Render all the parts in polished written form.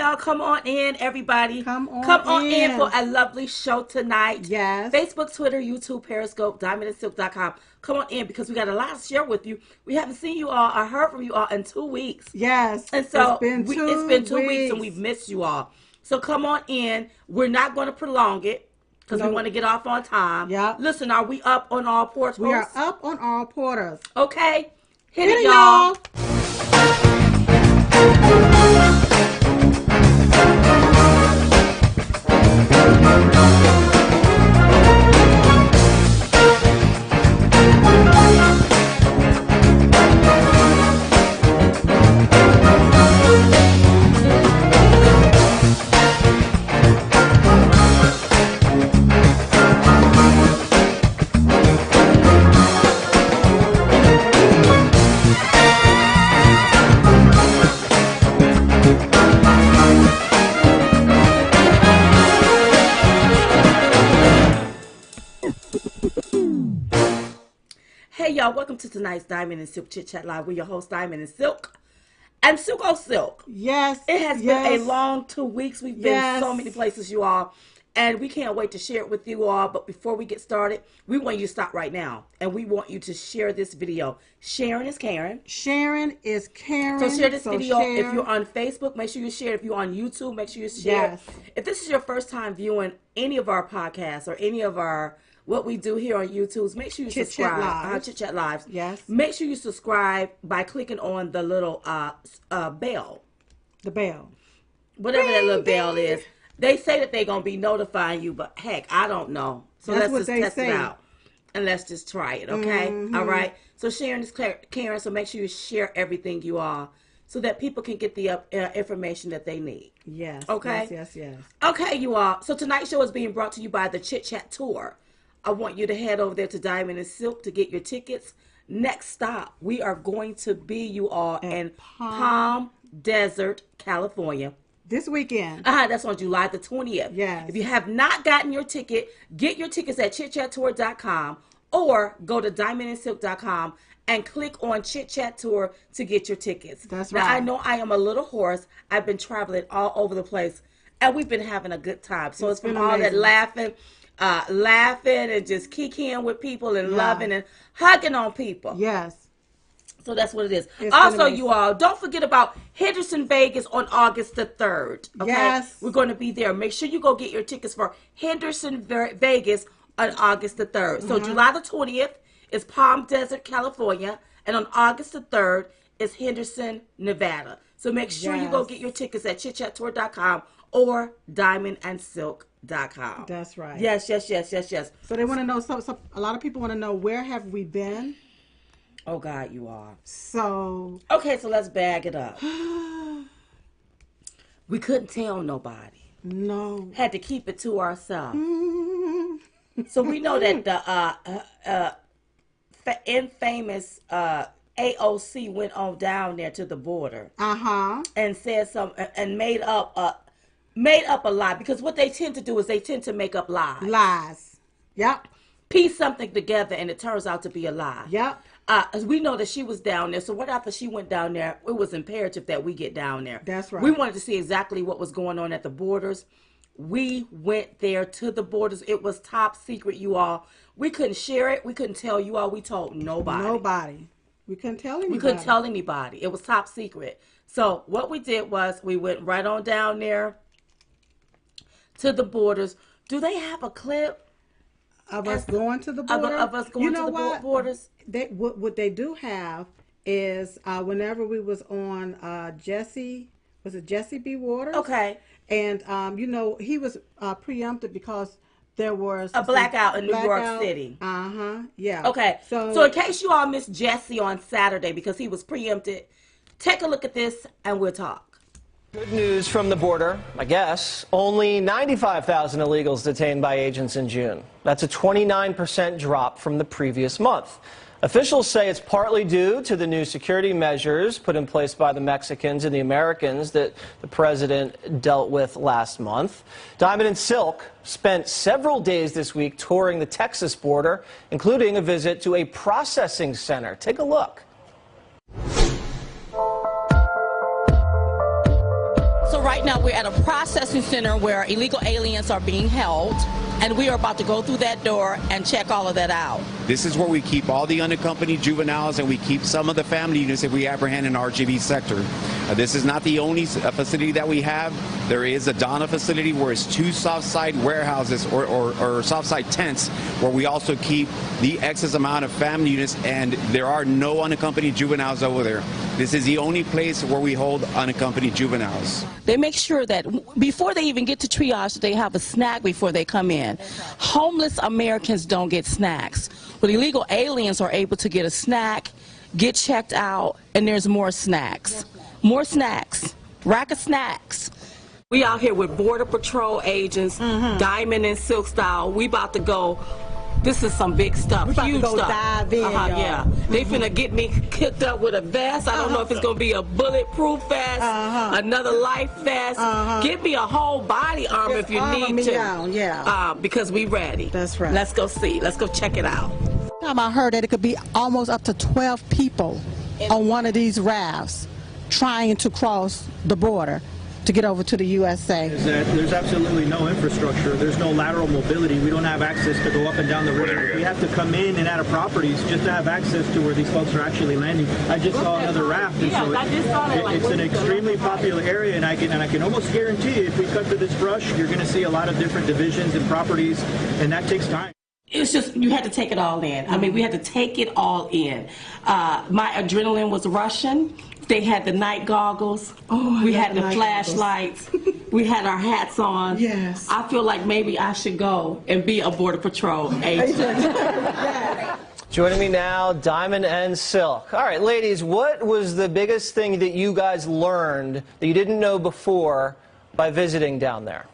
y'all. Come on in, everybody. Come on in for a lovely show tonight. Yes. Facebook, Twitter, YouTube, Periscope, DiamondandSilk.com. Come on in because we got a lot to share with you. We haven't seen you all or heard from you all in 2 weeks. Yes. And so it's been 2 weeks and we've missed you all. So come on in. We're not going to prolong it because we want to get off on time. Yeah. Listen, are we up on all portals? We are up on all portals. Okay. Hit it, y'all. Hey y'all, welcome to tonight's Diamond and Silk Chit Chat Live. We're your host, Diamond and Silk. And Silk oh Silk. Yes. It has been a long 2 weeks. We've been so many places, you all. And we can't wait to share it with you all. But before we get started, we want you to stop right now. And we want you to share this video. Sharon is Karen. Sharon is Karen. So share this video. If you're on Facebook, make sure you share. If you're on YouTube, make sure you share. Yes. If this is your first time viewing any of our podcasts or any of our what we do here on YouTube, make sure you subscribe. Chit Chat Lives. Yes. Make sure you subscribe by clicking on the little bell. The bell. Whatever that little bell is. They say that they're going to be notifying you, but heck, I don't know. So let's just test it out. And let's just try it, okay? Mm-hmm. All right? So Sharon is Karen, so make sure you share everything you are so that people can get the information that they need. Yes. Okay? Yes. Okay, you all. So tonight's show is being brought to you by the Chit Chat Tour. I want you to head over there to Diamond and Silk to get your tickets. Next stop, we are going to be, you all, in Palm Desert, California. This weekend. That's on July the 20th. Yes. If you have not gotten your ticket, get your tickets at chitchattour.com or go to diamondandsilk.com and click on Chit Chat Tour to get your tickets. That's right. Now, I know I am a little hoarse. I've been traveling all over the place, and we've been having a good time. So it's been all that laughing and just kikiing with people and loving and hugging on people. Yes. So that's what it is. Also, you all, don't forget about Henderson, Vegas on August the 3rd. Okay? Yes. We're going to be there. Make sure you go get your tickets for Henderson, Vegas on August the 3rd. So July the 20th is Palm Desert, California. And on August the 3rd is Henderson, Nevada. So make sure you go get your tickets at chitchattour.com or diamondandsilk.com. That's right. Yes. So they want to know, so a lot of people want to know, where have we been? Oh, God, you are. So. Okay, so let's bag it up. We couldn't tell nobody. No. Had to keep it to ourselves. So we know that the infamous AOC went on down there to the border. And said something and made up a lie, because what they tend to do is they tend to make up lies. Yep. Piece something together and it turns out to be a lie. Yep. We know that she was down there, so right after she went down there, it was imperative that we get down there. That's right. We wanted to see exactly what was going on at the borders. We went there to the borders. It was top secret, you all. We couldn't share it. We couldn't tell you all. We told nobody. We couldn't tell anybody. It was top secret. So what we did was we went right on down there to the borders. Do they have a clip of us going to the border? Of us going to the borders? What they do have is whenever we was on Jesse B. Waters? Okay. And, he was preempted because there was a blackout in New York City. Yeah. Okay. So in case you all missed Jesse on Saturday because he was preempted, take a look at this and we'll talk. Good news from the border, I guess. Only 95,000 illegals detained by agents in June. That's a 29% drop from the previous month. Officials say it's partly due to the new security measures put in place by the Mexicans and the Americans that the president dealt with last month. Diamond and Silk spent several days this week touring the Texas border, including a visit to a processing center. Take a look. So right now we're at a processing center where illegal aliens are being held, and we are about to go through that door and check all of that out. This is where we keep all the unaccompanied juveniles, and we keep some of the family units that we apprehend in our RGB sector. This is not the only facility that we have. There is a Donna facility where it's 2 soft side warehouses or soft side tents where we also keep the excess amount of family units, and there are no unaccompanied juveniles over there. This is the only place where we hold unaccompanied juveniles. They make sure that before they even get to triage, they have a snack before they come in. Homeless Americans don't get snacks, but illegal aliens are able to get a snack, get checked out, and there's more snacks. More snacks. Rack of snacks. We out here with Border Patrol agents, Diamond and Silk Style. We about to go. This is some big stuff, huge to go stuff. Dive in, yeah. They finna get me kicked up with a vest. I don't know if it's gonna be a bulletproof vest, another life vest. Give me a whole body armor if you need to. Because we ready. That's right. Let's go see. Let's go check it out. Time I heard that it could be almost up to 12 people on one of these rafts trying to cross the border to get over to the USA. Is that there's absolutely no infrastructure. There's no lateral mobility. We don't have access to go up and down the river. We have to come in and out of properties just to have access to where these folks are actually landing. I just saw another raft, and so it's an extremely popular area, and I can almost guarantee you, if we cut through this brush, you're going to see a lot of different divisions and properties, and that takes time. It's just, you had to take it all in. I mean, we had to take it all in. My adrenaline was rushing. They had the night goggles. We had the flashlights. We had our hats on. Yes. I feel like maybe I should go and be a Border Patrol agent. Joining me now, Diamond and Silk. All right, ladies, what was the biggest thing that you guys learned that you didn't know before by visiting down there?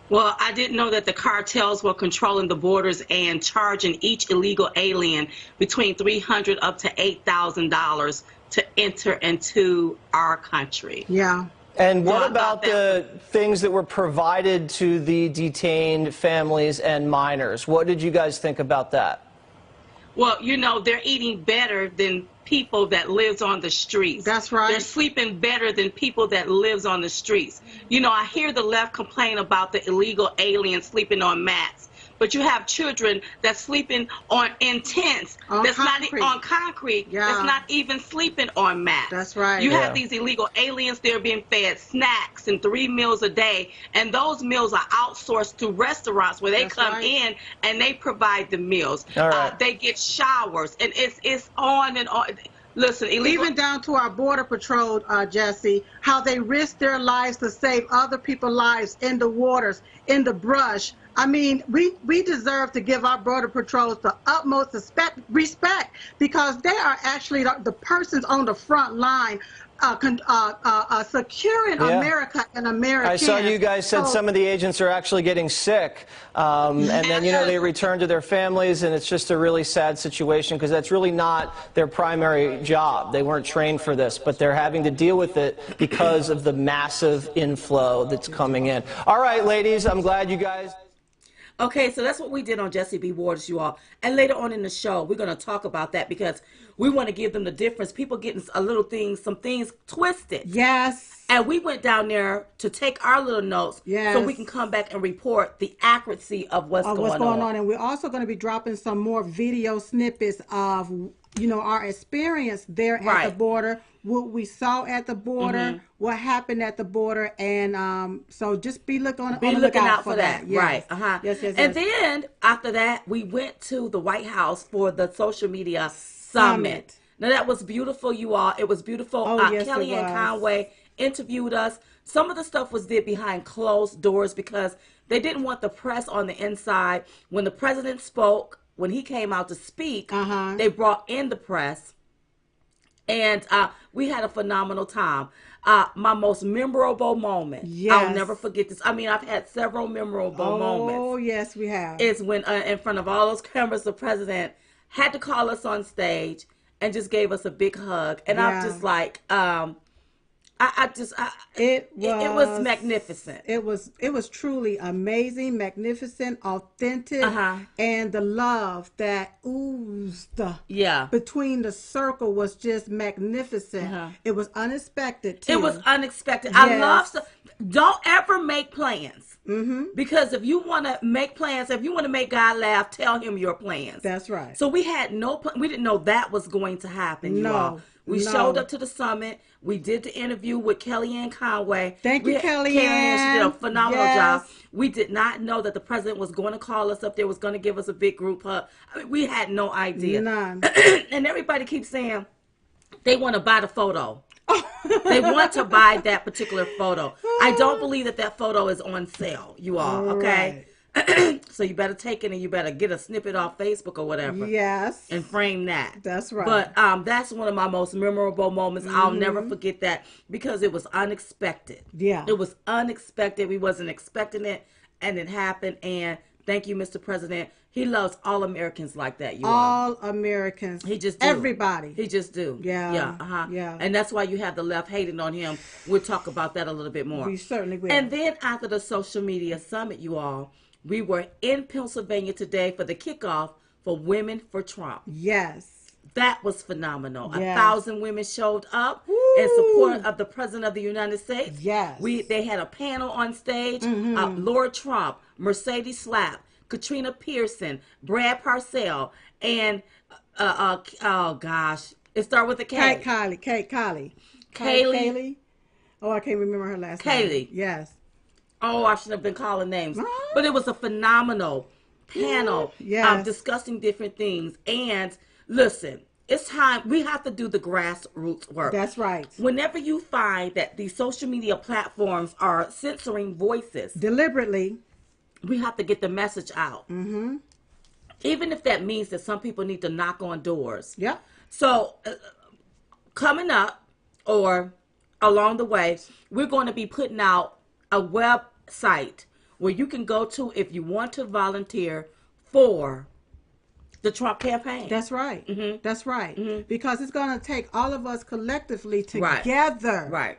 Well, I didn't know that the cartels were controlling the borders and charging each illegal alien between $300 up to $8,000 to enter into our country. Yeah. And what about the things that were provided to the detained families and minors? What did you guys think about that? Well, you know, they're eating better than people that lives on the streets. That's right. They're sleeping better than people that lives on the streets. You know, I hear the left complain about the illegal aliens sleeping on mats, but you have children that's sleeping in tents, that's concrete. Not on concrete, that's not even sleeping on mats. That's right. You have these illegal aliens, they're being fed snacks and 3 meals a day, and those meals are outsourced to restaurants where they come in and they provide the meals. They get showers, and it's on and on. Listen, even down to our Border Patrol, Jesse, how they risk their lives to save other people's lives in the waters, in the brush. I mean, we deserve to give our Border Patrols the utmost respect because they are actually the persons on the front line securing America and Americans. I saw you guys said some of the agents are actually getting sick, and then, you know, they return to their families, and it's just a really sad situation because that's really not their primary job. They weren't trained for this, but they're having to deal with it because of the massive inflow that's coming in. All right, ladies, I'm glad you guys... Okay, so that's what we did on Jesse B. Waters, you all. And later on in the show, we're going to talk about that because we want to give them the difference. People getting some things twisted. Yes. And we went down there to take our little notes so we can come back and report the accuracy of what's going on. And we're also going to be dropping some more video snippets of, you know, our experience there at the border, what we saw at the border, what happened at the border, and so just be looking out for that. Yes. Yes. And then after that, we went to the White House for the social media summit. Now that was beautiful, you all. It was beautiful. Kellyanne Conway interviewed us. Some of the stuff was did behind closed doors because they didn't want the press on the inside. When the president spoke, when he came out to speak, they brought in the press. And we had a phenomenal time. My most memorable moment, I'll never forget this. I mean, I've had several memorable moments. Oh, yes, we have. It's when in front of all those cameras, the president had to call us on stage and just gave us a big hug. And I'm just like, It was magnificent. It was truly amazing, magnificent, authentic, and the love that oozed between the circle was just magnificent. It was unexpected too. It was unexpected. Yes. I love don't ever make plans. Because if you want to make plans, if you want to make God laugh, tell him your plans. That's right. So we had we didn't know that was going to happen. No. We showed up to the summit. We did the interview with Kellyanne Conway. Thank you, Kellyanne. She did a phenomenal job. We did not know that the president was going to call us up there, was going to give us a big group hug. I mean, we had no idea. None. And everybody keeps saying they want to buy the photo. They want to buy that particular photo. I don't believe that photo is on sale, you all, okay? Right. So you better take it and you better get a snippet off Facebook or whatever. Yes. And frame that. That's right. But that's one of my most memorable moments. I'll never forget that because it was unexpected. Yeah. It was unexpected. We wasn't expecting it and it happened. And thank you, Mr. President. He loves all Americans like that. All Americans. He just do. Everybody. He just do. Yeah. Yeah. Yeah. And that's why you have the left hating on him. We'll talk about that a little bit more. We certainly will. And then after the social media summit, you all, we were in Pennsylvania today for the kickoff for Women for Trump. Yes. That was phenomenal. Yes. 1,000 women showed up in support of the President of the United States. Yes. They had a panel on stage. Lord Trump, Mercedes Slapp, Katrina Pearson, Brad Parcell, and oh gosh, it started with a K. Kaylee. Oh, I can't remember her last name. Kaylee. Yes. Oh, I shouldn't have been calling names. But it was a phenomenal panel discussing different things. And listen, it's time. We have to do the grassroots work. That's right. Whenever you find that these social media platforms are censoring voices deliberately, we have to get the message out. Even if that means that some people need to knock on doors. Yeah. So coming up or along the way, we're going to be putting out a website where you can go to if you want to volunteer for the Trump campaign. That's right. That's right. Because it's going to take all of us collectively together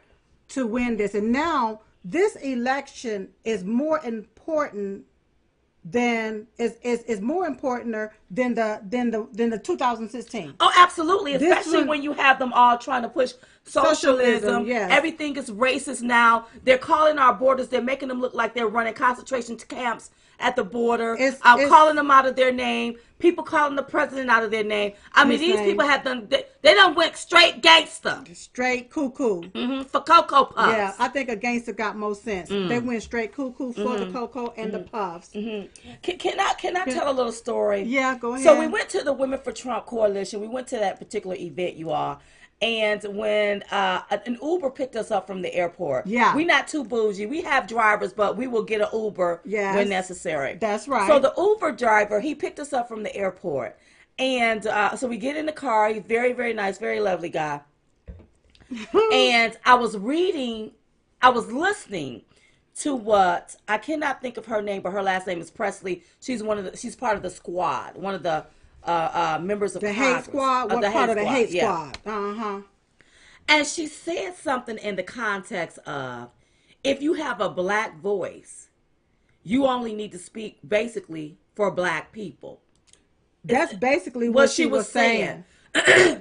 to win this. And now this election is more important than is more importanter than the 2016. Oh, absolutely. Especially when you have them all trying to push socialism. Yes. Everything is racist now. They're calling our borders. They're making them look like they're running concentration camps at the border. Calling them out of their name. People calling the president out of their name. I mean, these people have done. They done went straight gangster. Straight cuckoo. For Cocoa Puffs. Yeah, I think a gangster got more sense. They went straight cuckoo for the cocoa and the puffs. Can I tell a little story? Yeah, go ahead. So we went to the Women for Trump Coalition. We went to that particular event, you all. And when an Uber picked us up from the airport, we're not too bougie. We have drivers, but we will get an Uber when necessary. That's right. So the Uber driver, he picked us up from the airport. And so we get in the car. He's very, very nice, very lovely guy. And I was listening to what, I cannot think of her name, but her last name is Presley. She's part of the squad, one of the members of the Congress. hate squad. What part of the hate squad? And she said something in the context of, if you have a black voice, you only need to speak basically for black people. That's basically what she was saying.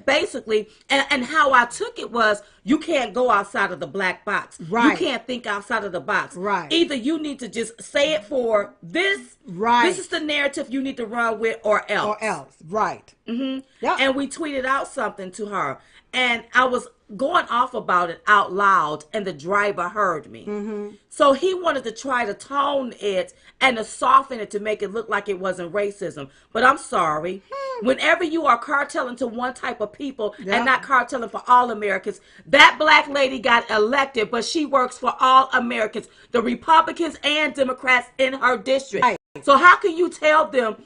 Basically, and how I took it was, you can't go outside of the black box. Right. You can't think outside of the box. Right. Either you need to just say it for this. Right. This is the narrative you need to run with, or else. Or else. Right. Yeah. And we tweeted out something to her, and I was going off about it out loud, and the driver heard me. So he wanted to try to tone it and to soften it to make it look like it wasn't racism. But I'm sorry. Whenever you are carteling to one type of people and not carteling for all Americans, that black lady got elected, but she works for all Americans, the Republicans and Democrats in her district. Right. So how can you tell them?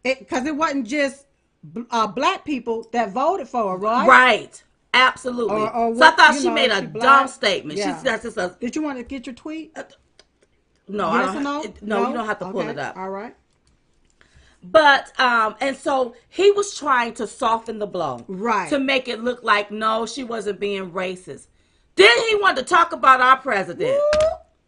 Because it wasn't just black people that voted for her, right? Right. Absolutely. Or so I thought she made a dumb statement. Yeah. That's just a. Did you want to get your tweet? No, yes I don't. No, you don't have to pull it up. All right. But and so he was trying to soften the blow, right, to make it look like no, she wasn't being racist. Then he wanted to talk about our president.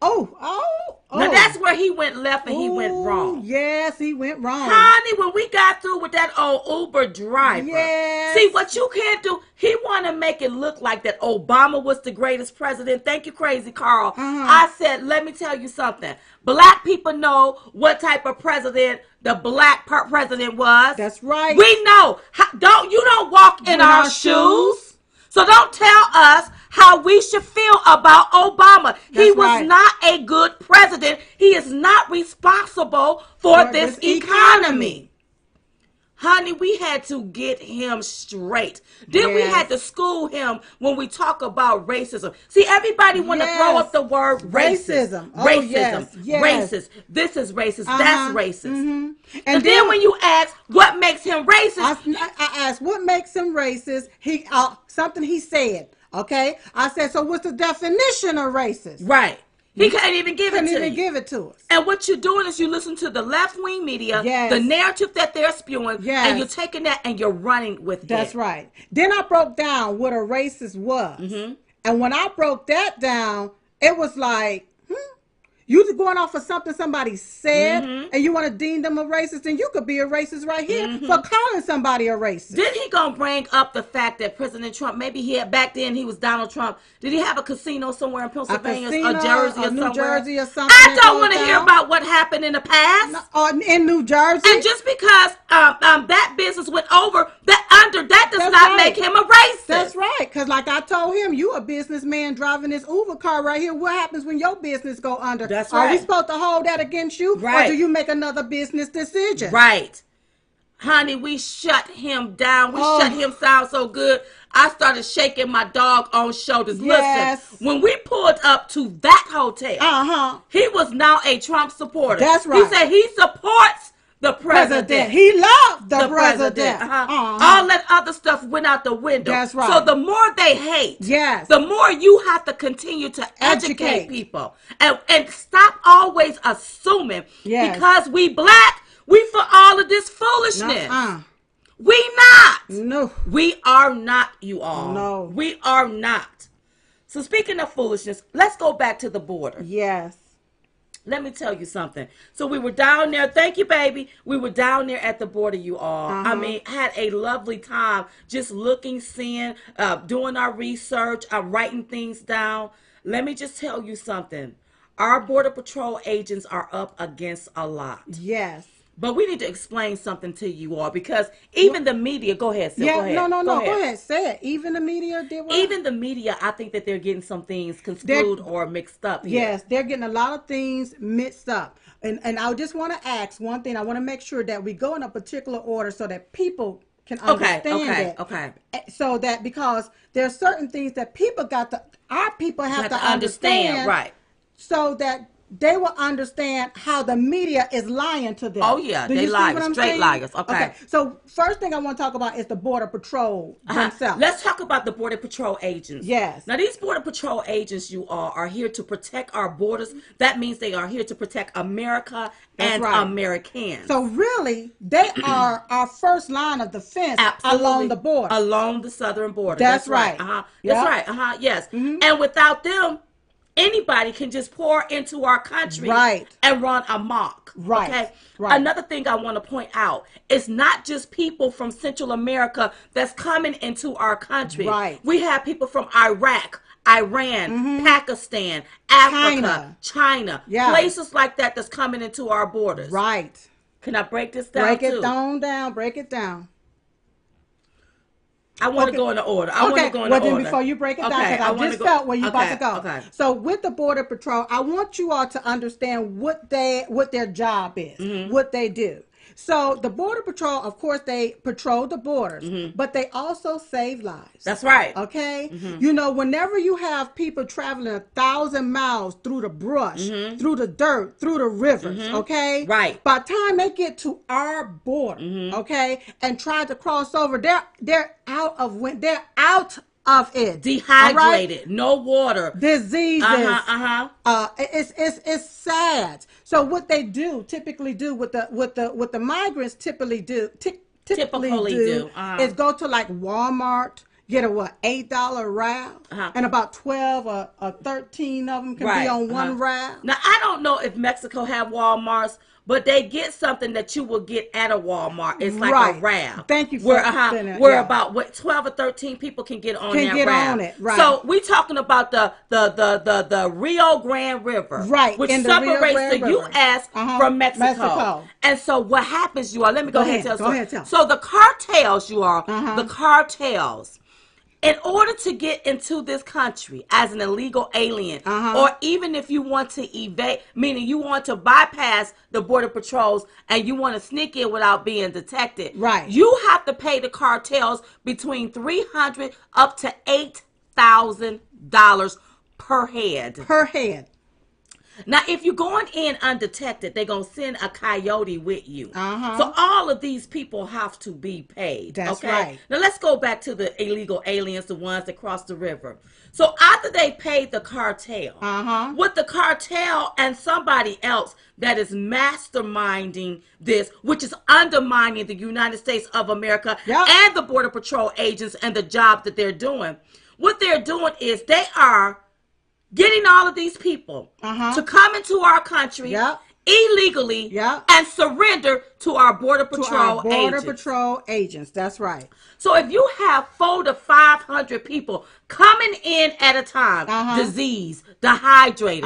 Ooh. Oh. Now that's where he went left and he went wrong. Yes, he went wrong. Honey, when we got through with that old Uber driver. Yes. See, what you can't do, he want to make it look like that Obama was the greatest president. Thank you, Crazy Carl. I said, let me tell you something. Black people know what type of president the black president was. That's right. We know. You don't walk in our shoes. So don't tell us how we should feel about Obama. He was not a good president. He is not responsible for this economy. Honey, we had to get him straight. Then we had to school him when we talk about racism. See, everybody want to throw up the word racism. Racism. Racist. This is racist. That's racist. And then when you ask what makes him racist, I asked what makes him racist. Something he said. Okay, I said, so what's the definition of racist? Right. He couldn't even give it to us. And what you're doing is you listen to the left-wing media, the narrative that they're spewing, and you're taking that and you're running with it. That's right. Then I broke down what a racist was. And when I broke that down, it was like, you going off of something somebody said, and you want to deem them a racist, and you could be a racist right here for calling somebody a racist. Did he gonna bring up the fact that President Trump, maybe back then he was Donald Trump, did he have a casino somewhere in Pennsylvania or Jersey or New Jersey or something? I don't want to hear about what happened in the past. In New Jersey. And just because that business went over, that does not make him a racist. That's right, because like I told him, you a businessman driving this Uber car right here. What happens when your business go under? That's right. Are we supposed to hold that against you? Right. Or do you make another business decision? Right. Honey, we shut him down. We shut him down so good. I started shaking my dog on shoulders. Yes. Listen, when we pulled up to that hotel, he was now a Trump supporter. That's right. He said he supports the president. He loved the president. All that other stuff went out the window. That's right. So the more they hate, the more you have to continue to educate people. And stop always assuming because we black, we for all of this foolishness. We not. No. We are not, you all. No. We are not. So speaking of foolishness, let's go back to the border. Yes. Let me tell you something. So we were down there. Thank you, baby. We were down there at the border, you all. I mean, had a lovely time just looking, seeing, doing our research, writing things down. Let me just tell you something. Our Border Patrol agents are up against a lot. Yes. But we need to explain something to you all because even the media, go ahead, Sil, go ahead. No, go ahead, say it. Even the media did what? Even the media, I think that they're getting some things construed or mixed up here. Yes, they're getting a lot of things mixed up. And I just want to ask one thing. I want to make sure that we go in a particular order so that people can understand it. Okay. So that because there are certain things that our people have to understand. Right. So that they will understand how the media is lying to them. Oh, yeah. They liars. Straight liars. Okay. So first thing I want to talk about is the Border Patrol themselves. Let's talk about the Border Patrol agents. Yes. Now, these Border Patrol agents, you all, are here to protect our borders. That means they are here to protect America and Americans. So really, they are our first line of defense along the border. Along the southern border. That's right. That's right. Yes. And without them, anybody can just pour into our country and run amok. Okay. Another thing I want to point out is not just people from Central America that's coming into our country. We have people from Iraq, Iran, Pakistan, Africa, China, places like that that's coming into our borders. Can I break this down? Break it down. I want to go in the order. I want to go in the order. Then before you break it down, because I just felt where you're about to go. Okay. So with the Border Patrol, I want you all to understand what their job is, what they do. So the Border Patrol, of course, they patrol the borders, but they also save lives. That's right. Okay? You know, whenever you have people traveling 1,000 miles through the brush, through the dirt, through the rivers, okay? Right. By the time they get to our border, okay, and try to cross over, they're out of it. Dehydrated, no water, diseases. It's sad. So what they typically do with the migrants typically do is go to like Walmart, get a what, $8 raft, and about 12 or 13 of them can be on one raft. Now I don't know if Mexico have Walmarts, but they get something that you will get at a Walmart. It's like a raft. Thank you for where about 12 or 13 people can get on that raft. On it. Right. So we talking about the Rio Grande River, which separates the U.S. from Mexico. And so what happens, you all? Let me go ahead and tell. So the cartels, you all, the cartels. In order to get into this country as an illegal alien, or even if you want to evade, meaning you want to bypass the border patrols and you want to sneak in without being detected, you have to pay the cartels between $300 up to $8,000 per head. Per head. Now, if you're going in undetected, they're going to send a coyote with you. So all of these people have to be paid. That's right. Now, let's go back to the illegal aliens, the ones that cross the river. So after they paid the cartel, with the cartel and somebody else that is masterminding this, which is undermining the United States of America and the Border Patrol agents and the job that they're doing, what they're doing is they are getting all of these people to come into our country illegally and surrender to our Border Patrol agents. That's right. So if you have 400 to 500 people coming in at a time, diseased, dehydrated,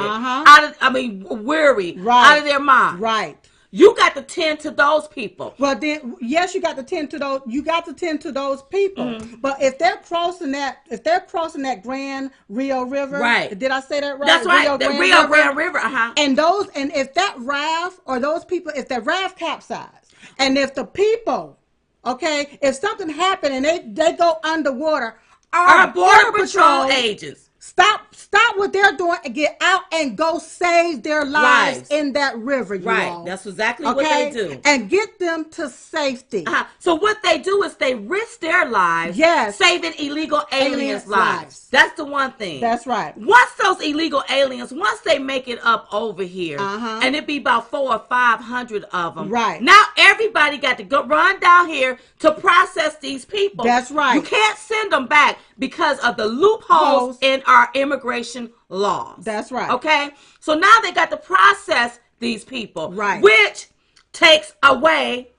weary, out of their mind. Right. You got to tend to those people. Well, then, yes, you got to tend to those. You got to tend to those people. But if they're crossing that Grand Rio River, did I say that right? That's right. The Rio Grande River. And if that raft or those people, if the raft capsized, and if the people, if something happened and they go underwater, our Border Patrol agents. Stop what they're doing and get out and go save their lives in that river, you all. That's exactly what they do. And get them to safety. So what they do is they risk their lives saving illegal aliens' lives. That's the one thing. That's right. Once those illegal aliens, once they make it up over here, and it be about 400 or 500 of them. Right. Now everybody got to go run down here to process these people. That's right. You can't send them back because of the loopholes in our immigration laws. That's right. Okay? So now they got to process these people. Right. Which takes away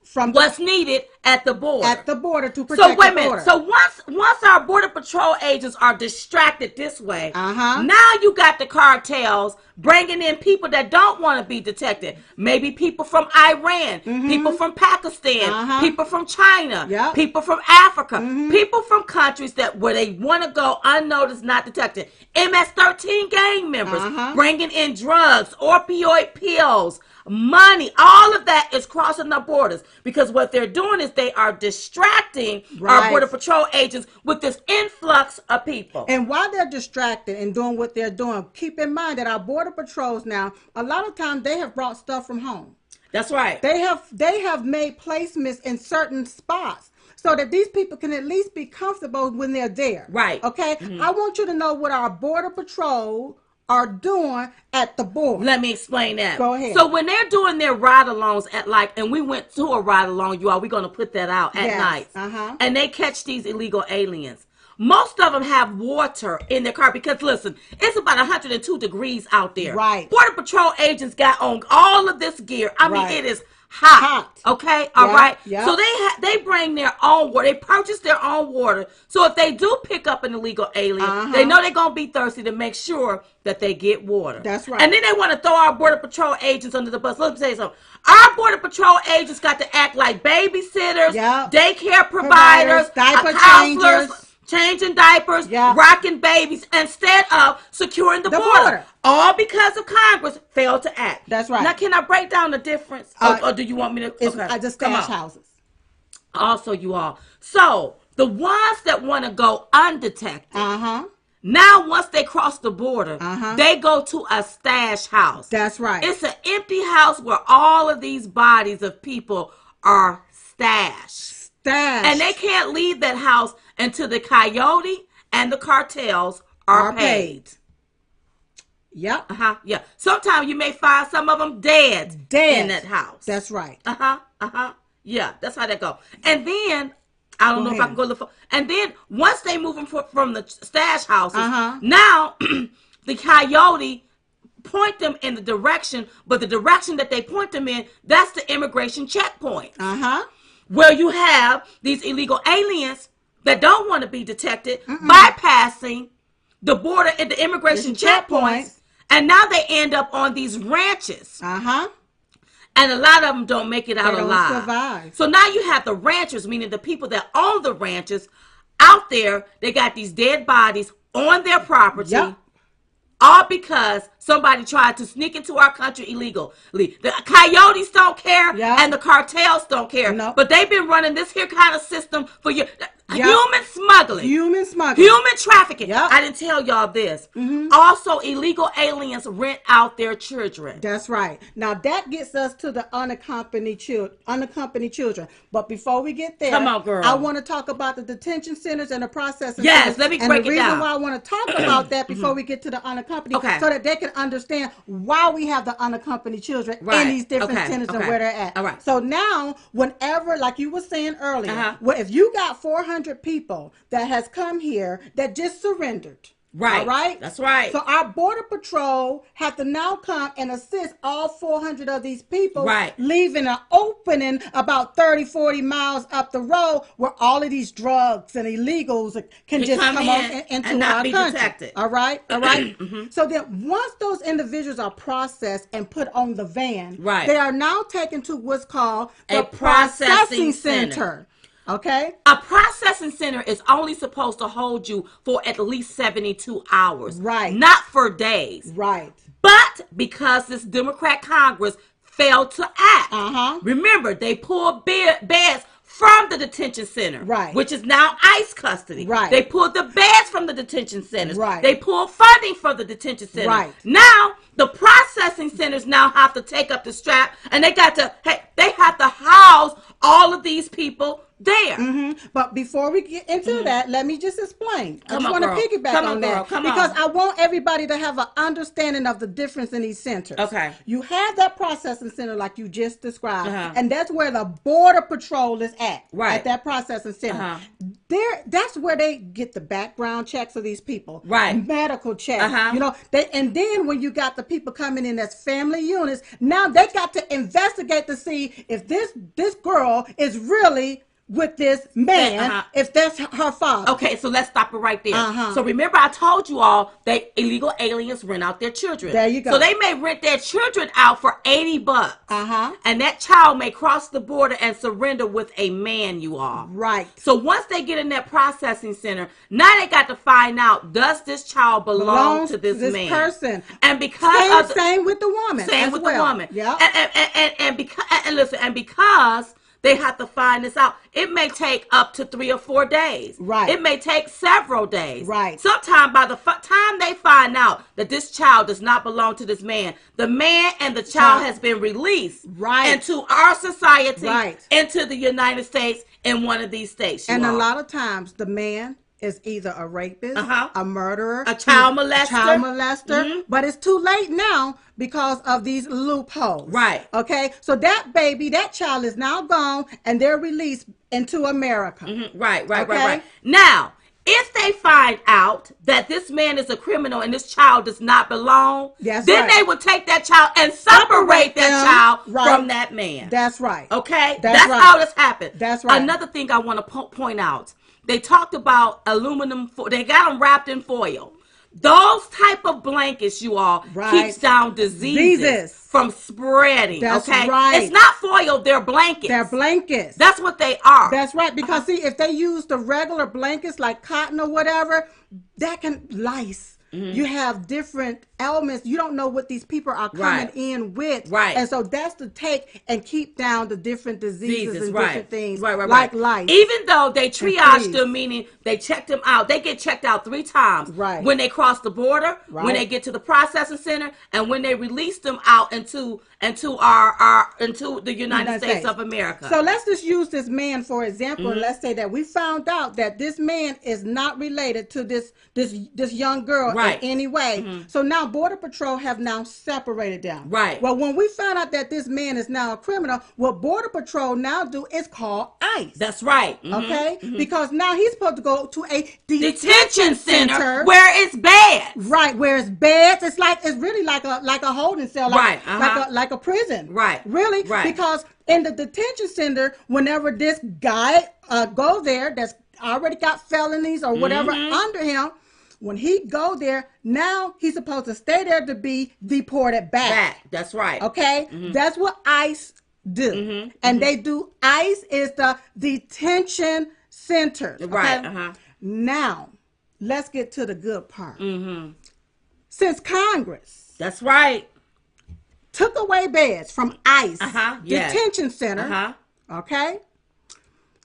from what's needed at the border. At the border to protect the border. So wait a minute. So once our Border Patrol agents are distracted this way, now you got the cartels bringing in people that don't want to be detected. Maybe people from Iran, people from Pakistan, people from China, people from Africa, people from countries where they want to go unnoticed, not detected. MS-13 gang members bringing in drugs, opioid pills, money, all of that is crossing the borders because what they're doing is they are distracting our Border Patrol agents with this influx of people. And while they're distracted and doing what they're doing, keep in mind that our Border Patrols now, a lot of times they have brought stuff from home. That's right. They have made placements in certain spots so that these people can at least be comfortable when they're there. Right. Okay? I want you to know what our Border Patrol are doing at the border. Let me explain that. Go ahead. So when they're doing their ride-alongs and we went to a ride-along, we're going to put that out at night. And they catch these illegal aliens. Most of them have water in their car because, listen, it's about 102 degrees out there. Right. Border Patrol agents got on all of this gear. I mean, it is hot. Okay? All right? So they bring their own water. They purchase their own water. So if they do pick up an illegal alien, they know they're going to be thirsty to make sure that they get water. That's right. And then they want to throw our Border Patrol agents under the bus. Let me tell you something. Our Border Patrol agents got to act like babysitters, daycare providers, diaper counselors, changers. Changing diapers, rocking babies, instead of securing the border. All because of Congress failed to act. That's right. Now, can I break down the difference? Or do you want me to? I just stash houses. Also, you all. So, the ones that want to go undetected, now once they cross the border, they go to a stash house. That's right. It's an empty house where all of these bodies of people are stashed. And they can't leave that house until the coyote and the cartels are paid. Yep. Yeah. Sometimes you may find some of them dead in that house. That's right. Yeah, that's how that goes. And then I don't know if I can go look. And then once they move them from the stash houses, now the coyote point them in the direction, but the direction that they point them in, that's the immigration checkpoint. Where you have these illegal aliens that don't want to be detected bypassing the border at the immigration checkpoints, and now they end up on these ranches. And a lot of them don't make it out alive. They don't survive. So now you have the ranchers, meaning the people that own the ranches, out there. They got these dead bodies on their property. All because somebody tried to sneak into our country illegally. The coyotes don't care, and the cartels don't care. But they've been running this here kind of system for years. Human smuggling. Human trafficking. I didn't tell y'all this. Also, illegal aliens rent out their children. That's right. Now, that gets us to the unaccompanied children. But before we get there, come on, girl. I want to talk about the detention centers and the processing Yes, centers. let me break it down. And the reason why I want to talk about that before we get to the unaccompanied, so that they can understand why we have the unaccompanied children in these different centers and where they're at. So now, whenever, like you were saying earlier, if you got 400 people that has come here that just surrendered. All right? That's right. So our Border Patrol have to now come and assist all 400 of these people, leaving an opening about 30, 40 miles up the road where all of these drugs and illegals can just come on into our country. Detected. All right? So then once those individuals are processed and put on the van, they are now taken to what's called the processing center. Okay. A processing center is only supposed to hold you for at least 72 hours. Not for days. But because this Democrat Congress failed to act, remember, they pulled beds from the detention center, which is now ICE custody. They pulled the beds from the detention centers. They pulled funding from the detention centers. Now, the processing centers now have to take up the strap, and they have to house all of these people there. But before we get into that, let me just explain. I just want to piggyback on that because I want everybody to have an understanding of the difference in these centers. You have that processing center like you just described, and that's where the Border Patrol is at that processing center. That's where they get the background checks of these people, medical checks. You know, and then when you got the people coming in as family units, now they got to investigate to see if this girl is really with this man, if that's her father. Okay, so let's stop it right there. So remember, I told you all that illegal aliens rent out their children. There you go. So they may rent their children out for $80. And that child may cross the border and surrender with a man, you all. So once they get in that processing center, now they got to find out, does this child belong to this man? Person. And because same with the woman. Same with the woman. Yeah. And because they have to find this out. It may take up to 3 or 4 days. It may take several days. Sometime by the time they find out that this child does not belong to this man, the man and the child has been released into our society, into the United States in one of these states. And a lot of times the man is either a rapist, a murderer, a child molester. But it's too late now because of these loopholes. Okay, so that child is now gone and they're released into America. Right. Now, if they find out that this man is a criminal and this child does not belong, then they would take that child and separate that child from that man. That's right. Okay? That's how this happened. That's right. Another thing I want to point out, they talked about aluminum foil. They got them wrapped in foil. Those type of blankets, you all, keeps down diseases from spreading. That's okay? right. It's not foil, they're blankets. They're blankets. That's what they are. That's right. Because see, if they use the regular blankets like cotton or whatever, that can lice. You have different elements. You don't know what these people are coming in with. And so that's to take and keep down the different diseases and different things like lice. Even though they triage them, meaning They checked them out. They get checked out 3 times. Right. When they cross the border, when they get to the processing center, and when they release them out into the United States of America. So let's just use this man for example. And let's say that we found out that this man is not related to this young girl in any way. So now Border Patrol have now separated them. Right. Well, when we found out that this man is now a criminal, what Border Patrol now do is call ICE. That's right. Okay? Because now he's supposed to go to a detention center where it's bad. Right, where it's bad. It's really like a holding cell, like a prison. Right. Really? Right. Because in the detention center, whenever this guy go there that's already got felonies or whatever under him, when he go there, now he's supposed to stay there to be deported back. That's right. Okay? That's what ICE do. And they do, ICE is the detention center. Okay? Right. Now, let's get to the good part. Since Congress. That's right. Took away beds from ICE detention center. Okay?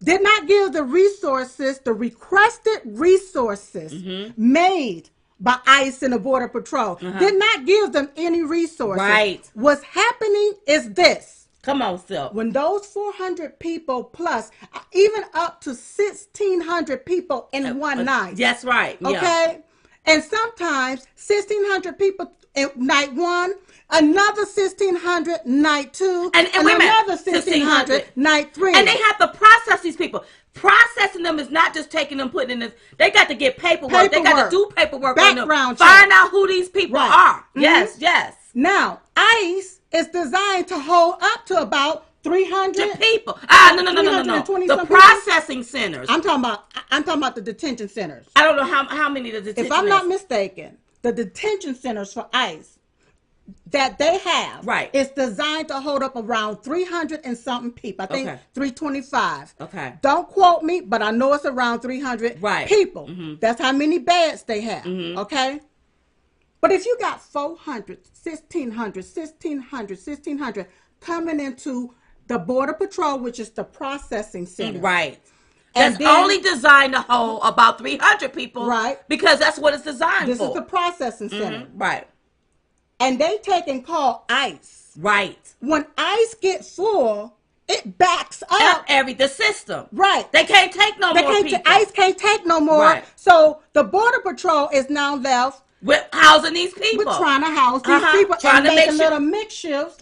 Did not give the resources, the requested resources made by ICE and the Border Patrol. Did not give them any resources. Right. What's happening is this. Come on, Sil. When those 400 people plus, even up to 1,600 people in one night. That's right. Okay? Yeah. And sometimes 1,600 people in night 1, another 1,600 night 2, and another 1,600 night 3. And they have to process these people. Processing them is not just taking them, putting in this. They got to get paperwork. They got to do paperwork on them. Find out who these people are. Yes, yes. Now, ICE is designed to hold up to about 300 people. No. The processing centers. I'm talking about the detention centers. I don't know how many the detention. If I'm not mistaken, the detention centers for ICE that they have is designed to hold up around 300 and something people. I think 325. Okay. Don't quote me, but I know it's around 300 people. That's how many beds they have. Okay. But if you got 400, 1,600 coming into the Border Patrol, which is the processing center. Right. That's only designed to hold about 300 people. Right. Because that's what it's designed for. This is the processing center. Right. And they take and call ICE. Right. When ICE gets full, it backs up the system. Right. They can't take no more people. ICE can't take no more. Right. So the Border Patrol is now left with housing these people. We're trying to house these people and make little makeshifts.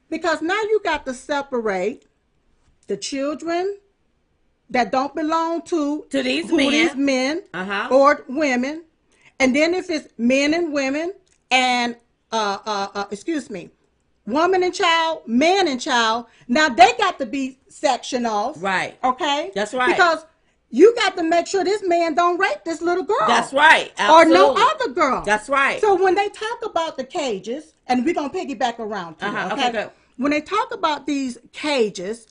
Because now you got to separate the children that don't belong to these men or women. And then if it's men and women and woman and child, man and child, now they got to be sectioned off. Right. Okay? That's right. Because you got to make sure this man don't rape this little girl. That's right. Absolutely. Or no other girl. That's right. So when they talk about the cages, and we're going to piggyback around too, okay? Good. When they talk about these cages,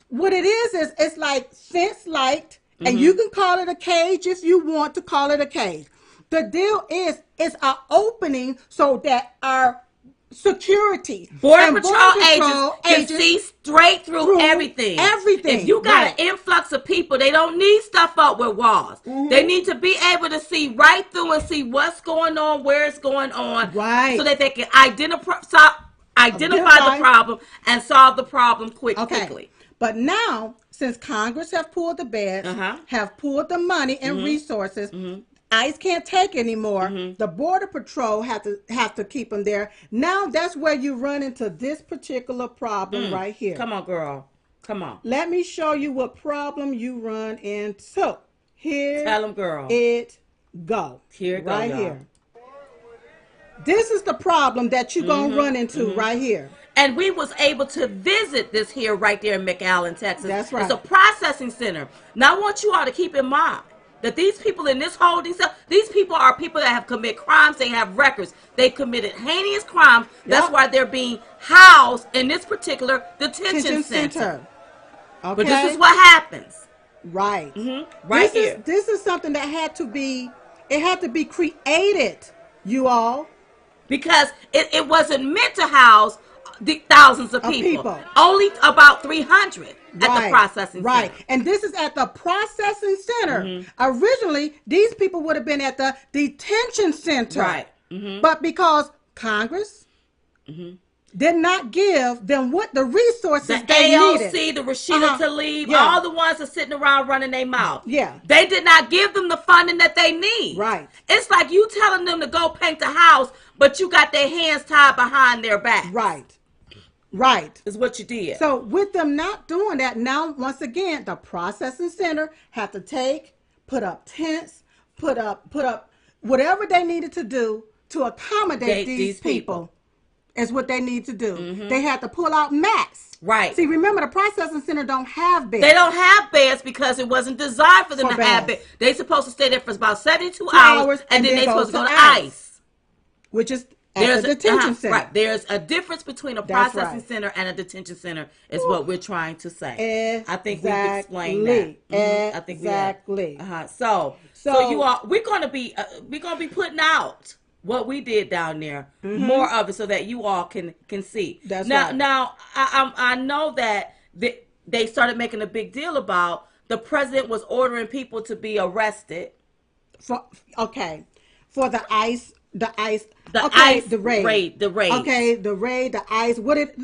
what it is it's like fence-like, and you can call it a cage if you want to call it a cage. The deal is it's an opening so that our security Border Patrol agents can see straight through everything. If you got an influx of people, they don't need stuff up with walls. They need to be able to see right through and see what's going on, where it's going on, so that they can identify the problem and solve the problem quickly. But now, since Congress have pulled the beds, have pulled the money and resources, ICE can't take anymore. The Border Patrol have to keep them there. Now that's where you run into this particular problem right here. Come on, girl. Come on. Let me show you what problem you run into. Here Tell them, girl. It go. Here it right go, here. This is the problem that you're going to run into right here. And we was able to visit this here right there in McAllen, Texas. That's right. It's a processing center. Now I want you all to keep in mind that these people in this holding cell, these people are people that have committed crimes. They have records. They committed heinous crimes. That's why they're being housed in this particular detention center. Okay. But this is what happens. Right. Right here. This is something that had to be created, you all. Because it wasn't meant to house the thousands of people. Only about 300. at the processing center. And this is at the processing center. Originally, these people would have been at the detention center. But because Congress did not give them what the resources they needed. The AOC, the Rashida Tlaib, all the ones that are sitting around running their mouth. They did not give them the funding that they need. It's like you telling them to go paint the house, but you got their hands tied behind their back. Is what you did. So with them not doing that, now once again, the processing center had to put up tents, put up whatever they needed to do to accommodate these people. Is what they need to do. They had to pull out mats. See, remember the processing center don't have beds. They don't have beds because it wasn't designed for them to have beds. They're supposed to stay there for about 72 hours and then they're supposed to go to ICE. Which is at the detention center. There's a difference between a processing center and a detention center is what we're trying to say. I think we've explained that. I think So you all, we're gonna be putting out what we did down there, more of it, so that you all can see. Now, I know that they started making a big deal about the president was ordering people to be arrested for the ICE, the raid. Okay, the raid, the ICE. What it?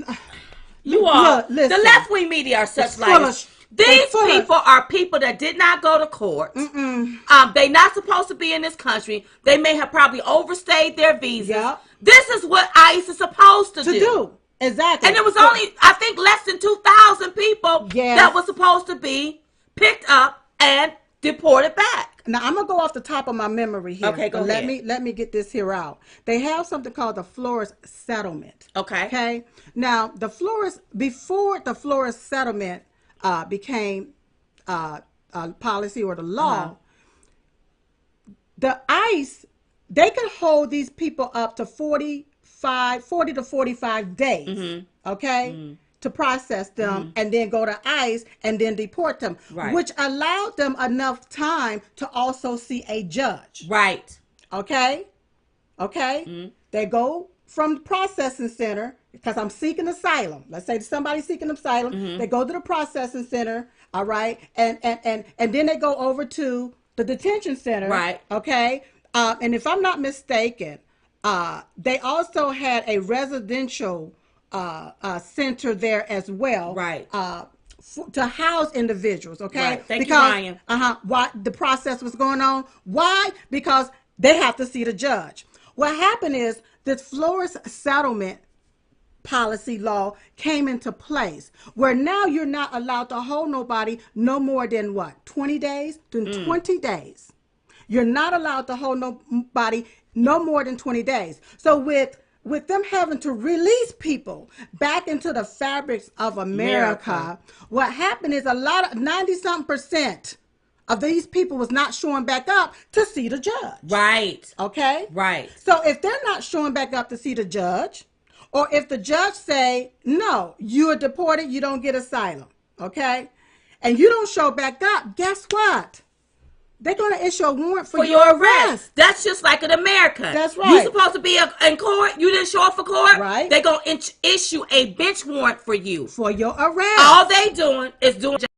You all, the left wing media are such liars. These people are people that did not go to court. They're not supposed to be in this country. They may have probably overstayed their visas. This is what ICE is supposed to do. Exactly. And it was only, I think, less than 2,000 people that were supposed to be picked up and deported back. Now, I'm going to go off the top of my memory here. Okay, go ahead. Let me get this here out. They have something called the Flores Settlement. Okay. Now, before the Flores Settlement became policy or the law, the ICE, they could hold these people up to 40 to 45 days, to process them and then go to ICE and then deport them, which allowed them enough time to also see a judge. Okay? They go from the processing center, because I'm seeking asylum. Let's say somebody's seeking asylum. They go to the processing center, all right? And then they go over to the detention center. Okay? And if I'm not mistaken, they also had a residential center there as well. To house individuals, okay? Thank you, Ryan. Why the process was going on. Why? Because they have to see the judge. What happened is this Flores Settlement policy law came into place where now you're not allowed to hold nobody no more than 20 days? 20 days. You're not allowed to hold nobody no more than 20 days. So with them having to release people back into the fabrics of America, what happened is 90-something% of these people was not showing back up to see the judge. Okay? So if they're not showing back up to see the judge, or if the judge say, no, you are deported, you don't get asylum, okay? And you don't show back up, guess what? They're going to issue a warrant for your arrest. That's just like in America. That's right. You're supposed to be in court. You didn't show up for court. They're going to issue a bench warrant for you. For your arrest. All they doing is doing their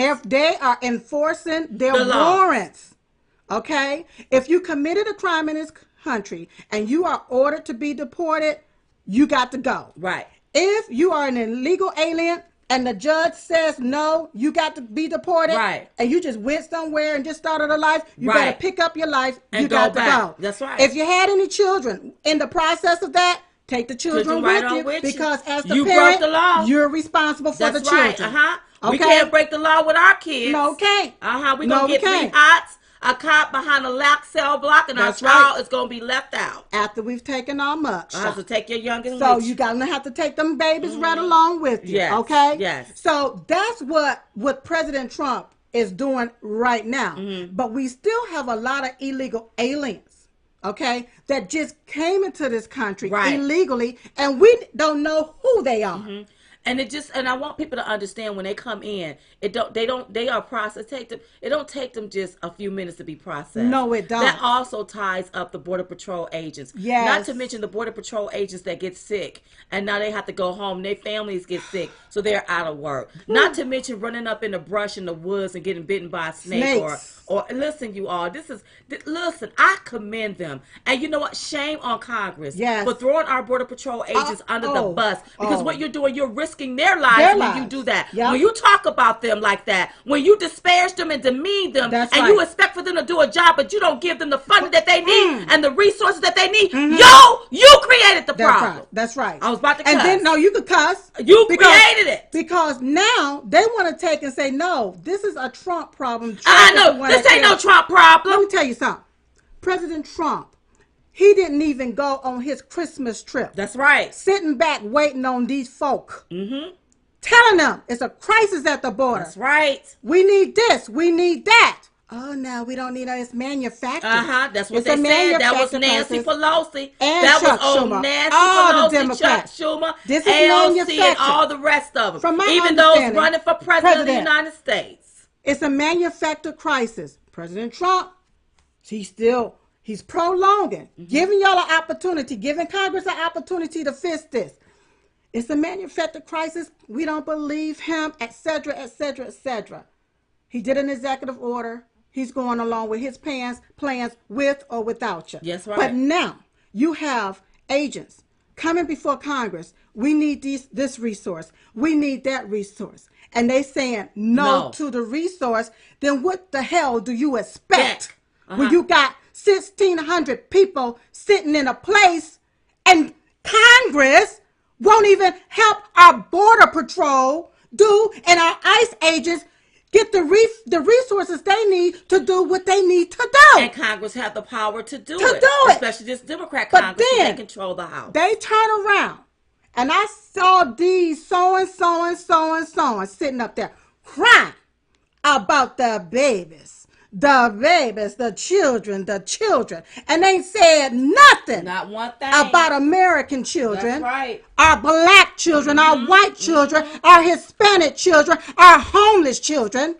job. They are enforcing their warrants. Okay? If you committed a crime in this country and you are ordered to be deported, you got to go. If you are an illegal alien and the judge says no, you got to be deported, and you just went somewhere and just started a life, you got to pick up your life, and you got to go. That's right. If you had any children in the process of that, take the children with you, because as the parent, broke the law. You're responsible for the children. Okay? We can't break the law with our kids. No, okay. We're going to get 3 hots, a cop behind a locked cell block, and our child is going to be left out. After we've taken our much. So take your youngest So you're going to have to take them babies right along with you. Okay? Yes. So that's what President Trump is doing right now. But we still have a lot of illegal aliens, okay, that just came into this country illegally, and we don't know who they are. And I want people to understand when they come in, they are processed. It don't take them just a few minutes to be processed. No, it don't. That also ties up the Border Patrol agents. Yes. Not to mention the Border Patrol agents that get sick and now they have to go home. Their families get sick, so they're out of work. Not to mention running up in the brush in the woods and getting bitten by a snake. Or listen, you all, listen, I commend them. And you know what? Shame on Congress for throwing our Border Patrol agents under the bus. Because what you're doing, you're risking their lives when you do that. Yep. When you talk about them like that, when you disparage them and demean them, you expect for them to do a job, but you don't give them the funding that they need and the resources that they need, you created the problem. That's right. I was about to cuss. And then, no, you could cuss. You created it. Because now they want to take and say, no, this is a Trump problem. I know. This ain't no Trump problem. Let me tell you something. President Trump, he didn't even go on his Christmas trip. That's right. Sitting back waiting on these folk. Telling them it's a crisis at the border. That's right. We need this. We need that. Oh, no, we don't need it's manufactured. That's what they said. That was Nancy Pelosi. And that Chuck was Schumer. Nancy All Pelosi, Chuck Schumer, this is AOC, and all the rest of them. From my even those running for president of the United States. It's a manufactured crisis. President Trump, he's prolonging, giving y'all an opportunity, giving Congress an opportunity to fix this. It's a manufactured crisis. We don't believe him, etc., etc., etc. He did an executive order. He's going along with his plans with or without you. Yes, right. But now you have agents coming before Congress. We need this resource. We need that resource. And they saying no to the resource. Then what the hell do you expect when you got 1,600 people sitting in a place and Congress won't even help our Border Patrol and our ICE agents get the resources they need to do what they need to do. And Congress have the power to do it. Especially this Democrat Congress, they control the House. They turn around, and I saw these so-and-so sitting up there crying about the babies, the children, and they said nothing. Not one thing about American children. That's right. Our black children, our white children, our Hispanic children, our homeless children.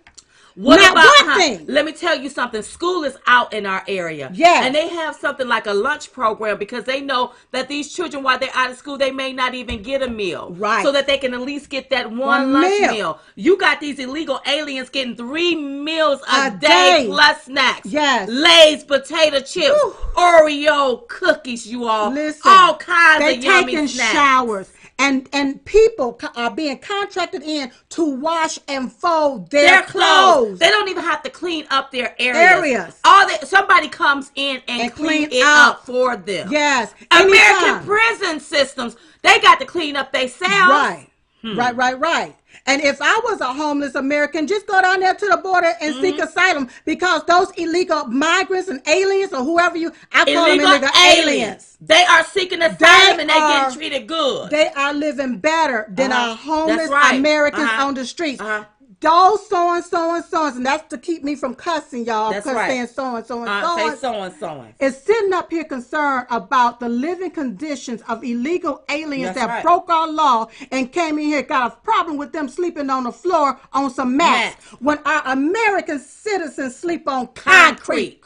What about thing? Let me tell you something. School is out in our area. Yes. And they have something like a lunch program because they know that these children, while they're out of school, they may not even get a meal. Right. So that they can at least get that one lunch meal. You got these illegal aliens getting 3 meals a day plus snacks. Yes. Lay's potato chips, Oreo cookies, you all. Listen, all kinds of yummy taking snacks. Showers. And people are being contracted in to wash and fold their clothes. They don't even have to clean up their areas. Somebody comes in and clean it up for them. Yes. American prison systems, they got to clean up themselves. Right. Right. And if I was a homeless American, just go down there to the border and seek asylum, because those illegal migrants and aliens, or whoever I call them illegal aliens. They are seeking asylum and they getting treated good. They are living better than our homeless Americans on the streets. Those so-and-so, and that's to keep me from cussing, y'all. That's saying so-and-so. Say so-and-so. Is sitting up here concerned about the living conditions of illegal aliens that broke our law and came in here, got a problem with them sleeping on the floor on some mats. When our American citizens sleep on concrete.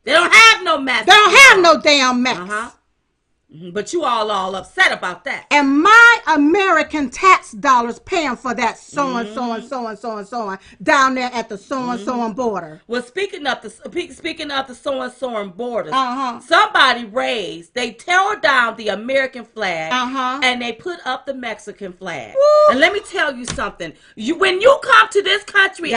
They don't have no mats. They don't have no damn mats. But you all upset about that. And my American tax dollars paying for that so-and-so down there at the so-and-so border. Well, speaking of the so-and-so borders, somebody they tore down the American flag and they put up the Mexican flag. Woo. And let me tell you something. When you come to this country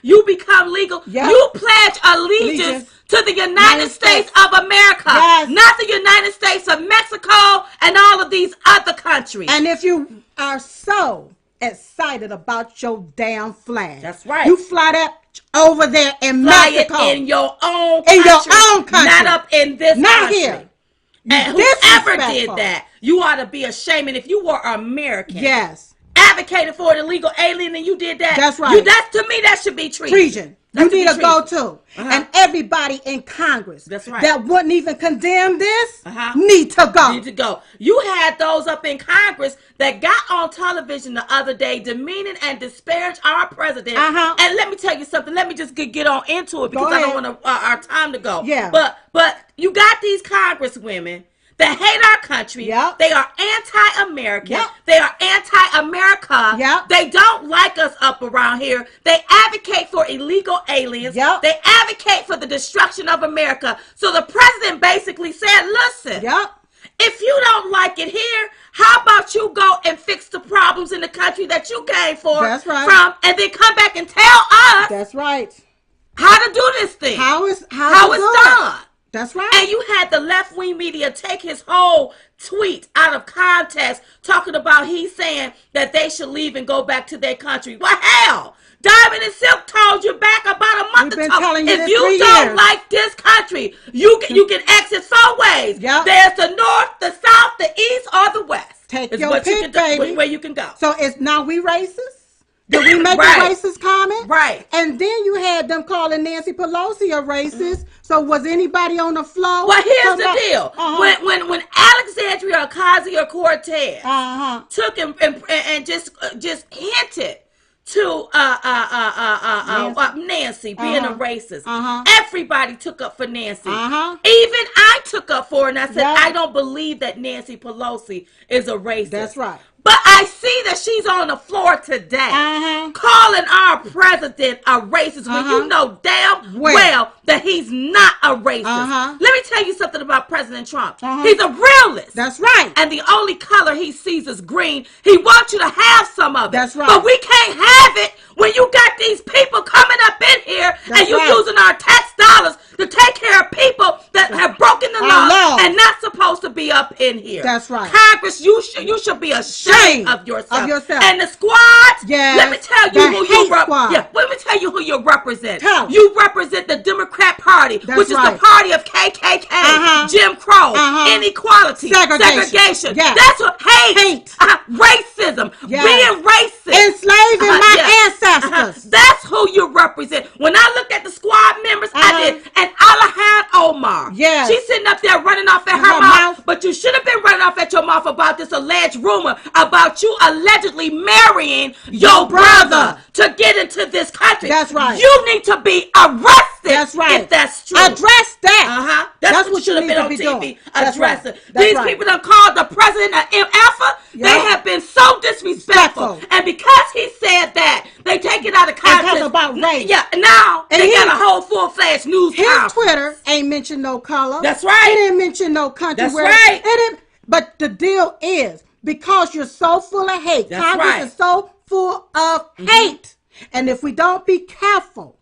you become legal, you pledge allegiance to the United States of America, not the United States of Mexico and all of these other countries. And if you are so excited about your damn flag, that's right. You fly that over there in Mexico. It in your own country. Not up in this country. Here. And whoever did that, you ought to be ashamed. And if you were American, advocated for an illegal alien and you did that, that's right. To me, that should be treason. You need to go to. And everybody in Congress that wouldn't even condemn this need to go. Need to go. You had those up in Congress that got on television the other day demeaning and disparage our president. And let me tell you something. Let me just get on into it because I don't want our time to go. Yeah. But you got these congresswomen that hate our country. They are anti-American. They are anti-America. They don't like us up around here. They advocate for illegal aliens. They advocate for the destruction of America. So the president basically said, listen, if you don't like it here, how about you go and fix the problems in the country that you came from and then come back and tell us how to do this thing. How it's done. That's right. And you had the left-wing media take his whole tweet out of context, talking about he's saying that they should leave and go back to their country. Well, hell, Diamond and Silk told you back about a month ago. If you don't like this country, you can exit 4 ways. There's the north, the south, the east, or the west. Take your pick, baby. Where you can go. So it's now we racist? Did we make a racist comment? Right. And then you had them calling Nancy Pelosi a racist. So was anybody on the floor? Well, here's the deal. When Alexandria Ocasio-Cortez took and just hinted to Nancy being a racist, everybody took up for Nancy. Even I took up for her, and I said, I don't believe that Nancy Pelosi is a racist. That's right. But I see that she's on the floor today calling our president a racist when you know damn well that he's not a racist. Let me tell you something about President Trump. He's a realist. That's right. And the only color he sees is green. He wants you to have some of it. That's right. But we can't have it when you got these people coming up in here and you using our tax dollars to take care of people that have broken the law and not supposed to be up in here. That's right. Congress, you should be ashamed of yourself. And the squad, let me tell you who you represent. Let me tell you who you represent. You represent the Democrat Party, which is the party of KKK, Jim Crow, inequality, segregation. That's what hate, racism, being racist, enslaving my ancestors. That's who you represent. When I looked at the squad members, I did, and Alahad Omar. She's sitting up there running off at her mouth, but you should have been running off at your mouth about this alleged rumor about you allegedly marrying your brother to get into this country. That's right. You need to be arrested. That's right. If that's true. Address that. That's what should have been on TV. Address it. These people done called the president an MFer. They have been so disrespectful. And because he said that, they take it out of context. Talk about race. Now they got a whole full-fledged news. His Twitter ain't mentioned no color. That's right. It didn't mention no country. That's right. But the deal is, because you're so full of hate, Congress is so full of hate. And if we don't be careful,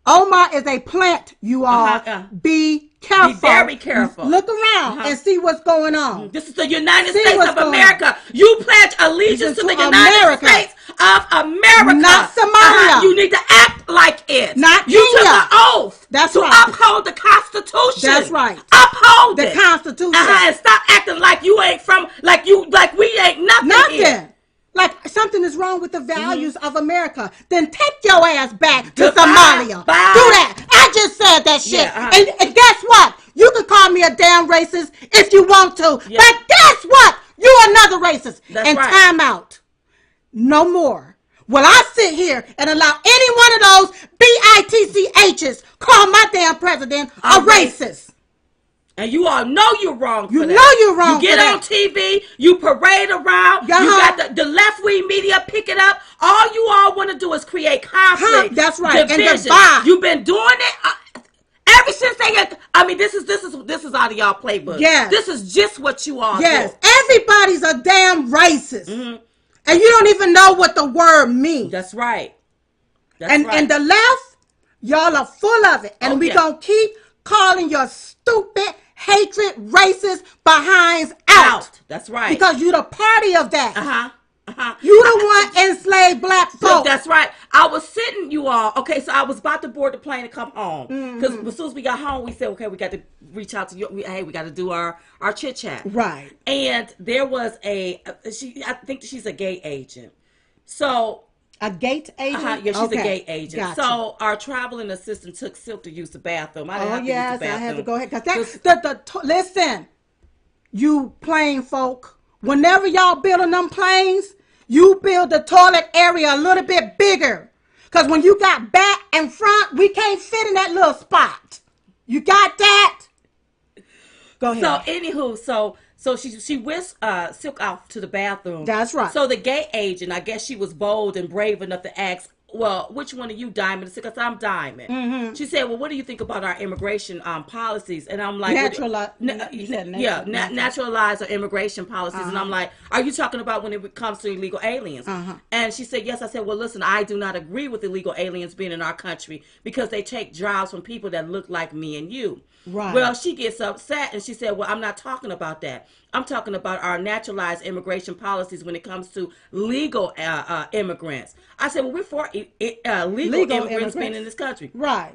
Omar is a plant, you all. Be careful. Be very careful. Look around and see what's going on. This is the United States of America. You pledge allegiance to the United States of America. Not Somalia. You need to act like it. Not You Kenya. took an oath to uphold the Constitution. That's right. Uphold the it. Constitution. And stop acting like you ain't from, like we ain't nothing here. Like something is wrong with the values of America. Then take your ass back to Somalia. Do that. I just said that shit. And guess what? You can call me a damn racist if you want to. But guess what? You another racist. That's right. Time out. No more. Will I sit here and allow any one of those BITCHs call my damn president a racist? And you all know you're wrong for that. You know you're wrong. You get on TV, you parade around, you got the left-wing media pick it up. All you all want to do is create conflict. That's right. Division. And divide. You've been doing it ever since they had, I mean, this is out of y'all playbook. Yes. This is just what you all do. Everybody's a damn racist. And you don't even know what the word means. That's right. And the left, y'all are full of it. And we gonna keep calling your stupid, hatred, racist behinds out. That's right. Because you the party of that. You the one enslaved black folk. That's right. I was sitting, you all. Okay, so I was about to board the plane to come home. Because as soon as we got home, we said, okay, we got to reach out to you. Hey, we got to do our chit chat. Right. And there was I think she's a gay agent. So A gate agent? Yeah, she's a gate agent. Gotcha. So our traveling assistant took Silk to use the bathroom. I didn't have to use the bathroom. I had to go ahead. Listen, you plane folk, whenever y'all building them planes, you build the toilet area a little bit bigger. Because when you got back and front, we can't fit in that little spot. You got that? Go ahead. So, anywho, so she whisked Silk out to the bathroom. That's right. So the gate agent, I guess she was bold and brave enough to ask, well, which one of you Diamond? Because I'm Diamond. Mm-hmm. She said, well, what do you think about our immigration policies? And I'm like, naturalized or immigration policies. And I'm like, are you talking about when it comes to illegal aliens? And she said, yes. I said, well, listen, I do not agree with illegal aliens being in our country because they take jobs from people that look like me and you. Right. Well, she gets upset and she said, well, I'm not talking about that. I'm talking about our naturalized immigration policies when it comes to legal immigrants. I said, well, we're for legal immigrants being in this country. Right.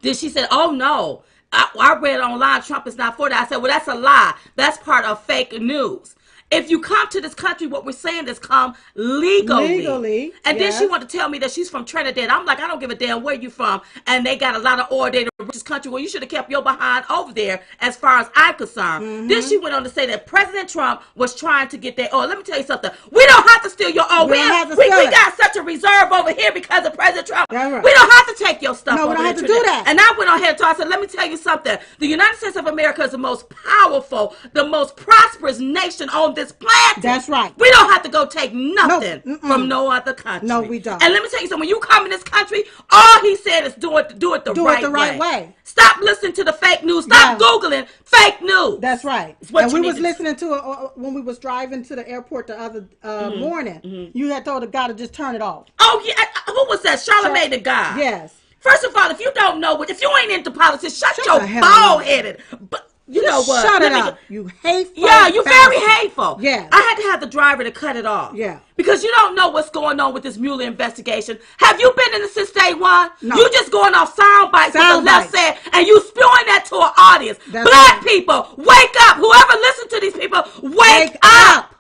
Then she said, oh, no. I read online, Trump is not for that. I said, well, that's a lie. That's part of fake news. If you come to this country, what we're saying is come legally. And then she wanted to tell me that she's from Trinidad. I'm like, I don't give a damn where you from. And they got a lot of oil. They're the richest country. Well, you should have kept your behind over there as far as I'm concerned. Then she went on to say that President Trump was trying to get their oil. Let me tell you something. We don't have to steal your oil. We got such a reserve over here because of President Trump. Right. We don't have to take your stuff over we don't have to Trinidad. do that. And I went on ahead and told her, I said, let me tell you something. The United States of America is the most powerful, the most prosperous nation on this planet. That's right. We don't have to go take nothing from no other country. No, we don't. And let me tell you something. When you come in this country, all he said is do it the right way. Stop listening to the fake news. Stop Googling fake news. That's right. And we was listening to when we was driving to the airport the other morning. You had told the guy to just turn it off. Oh, yeah. Who was that? Charlamagne the guy. Yes. First of all, if you don't know, if you ain't into politics, shut your bald-headed. But you know what? Shut it up. You hateful. Yeah, you're very hateful. Yeah. I had to have the driver to cut it off. Yeah. Because you don't know what's going on with this Mueller investigation. Have you been in it since day one? No. You just going off sound bites what the left said, and you spewing that to an audience. Black people, wake up. Whoever listens to these people, wake up.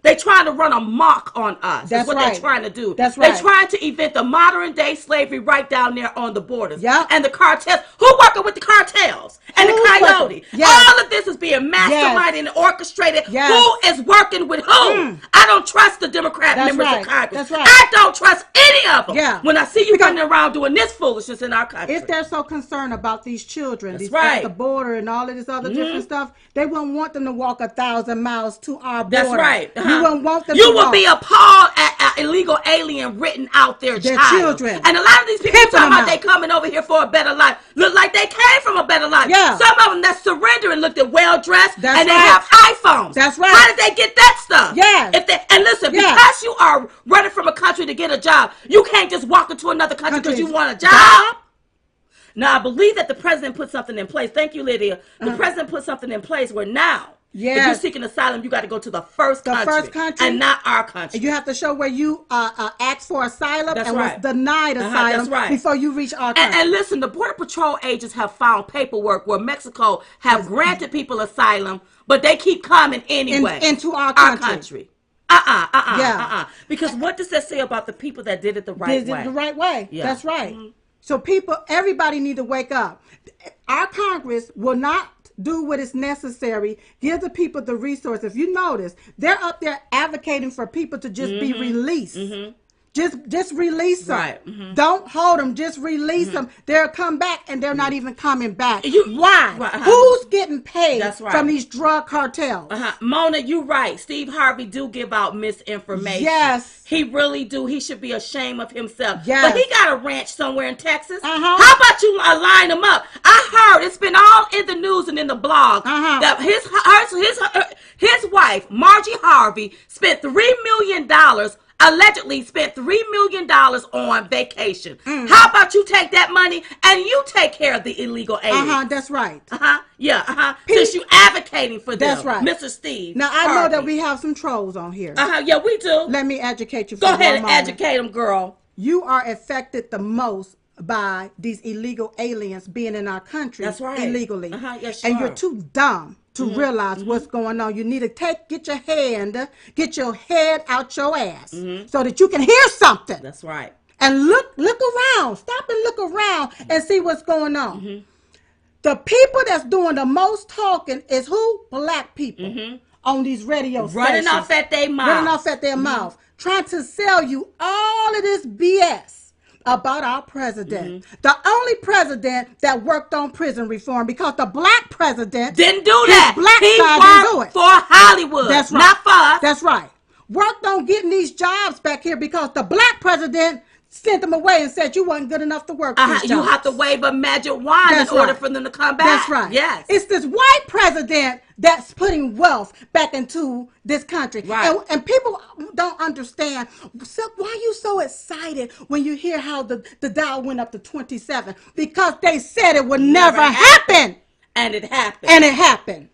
They trying to run a mock on us. That's what they're trying to do. That's right. They're trying to invent the modern day slavery right down there on the borders. Yep. And the cartels. Who working with the cartels? And the coyote. All of this is being masterminded and orchestrated. Who is working with who? I don't trust the Democrat members of Congress. I don't trust any of them. When I see you running around doing this foolishness in our country. If they're so concerned about these children, at the border and all of this other different stuff, they wouldn't want them to walk 1,000 miles to our border. That's right. You wouldn't want them You would be appalled at illegal alien written out their children. And a lot of these people talking about they coming over here for a better life. Look like they came from a better life. Yeah. Some of them that surrendering looked at well dressed and they have iPhones. That's right. How did they get that stuff? Yeah. And listen, because you are running from a country to get a job, you can't just walk into another country because you want a job. Now, I believe that the president put something in place. Thank you, Lydia. The president put something in place where now, if you're seeking asylum, you got to go to the first country and not our country. You have to show where you asked for asylum was denied asylum before you reach our country. And listen, the Border Patrol agents have found paperwork where Mexico have granted people asylum, but they keep coming anyway into our country. Because what does that say about the people that did it the right way? Did it the right way. Yeah. That's right. So everybody need to wake up. Our Congress will not do what is necessary. Give the people the resource. If you notice, they're up there advocating for people to just be released. Just release them. Right. Don't hold them. Just release them. They'll come back, and they're not even coming back. Why? Who's getting paid from these drug cartels? Mona, you're right. Steve Harvey do give out misinformation. Yes. He really do. He should be ashamed of himself. Yes. But he got a ranch somewhere in Texas. How about you line him up? I heard it's been all in the news and in the blog that his wife, Margie Harvey, spent $3 million allegedly spent $3 million on vacation. How about you take that money and you take care of the illegal aliens? That's right. Since you advocating for them. That's right. Mr. Steve. Now, I know that we have some trolls on here. Yeah, we do. Let me educate you for Go ahead one and moment. educate them, girl. You are affected the most by these illegal aliens being in our country illegally. Yes, and you're too dumb to realize what's going on. You need to get your head out your ass so that you can hear something. That's right. And look around. Stop and look around and see what's going on. The people that's doing the most talking is who? Black people on these radio stations. Running off at their mouth. Trying to sell you all of this BS about our president. The only president that worked on prison reform, because the black president didn't do that. Black he side worked didn't do it. For Hollywood. That's right. Not for us. That's right. Worked on getting these jobs back here because the black president sent them away and said you wasn't good enough to work these jobs. You have to wave a magic wand in order for them to come back. That's right. Yes. It's this white president that's putting wealth back into this country. Right. And people don't understand. So why are you so excited when you hear how the Dow went up to 27? Because they said it would never happen. And it happened. And it happened.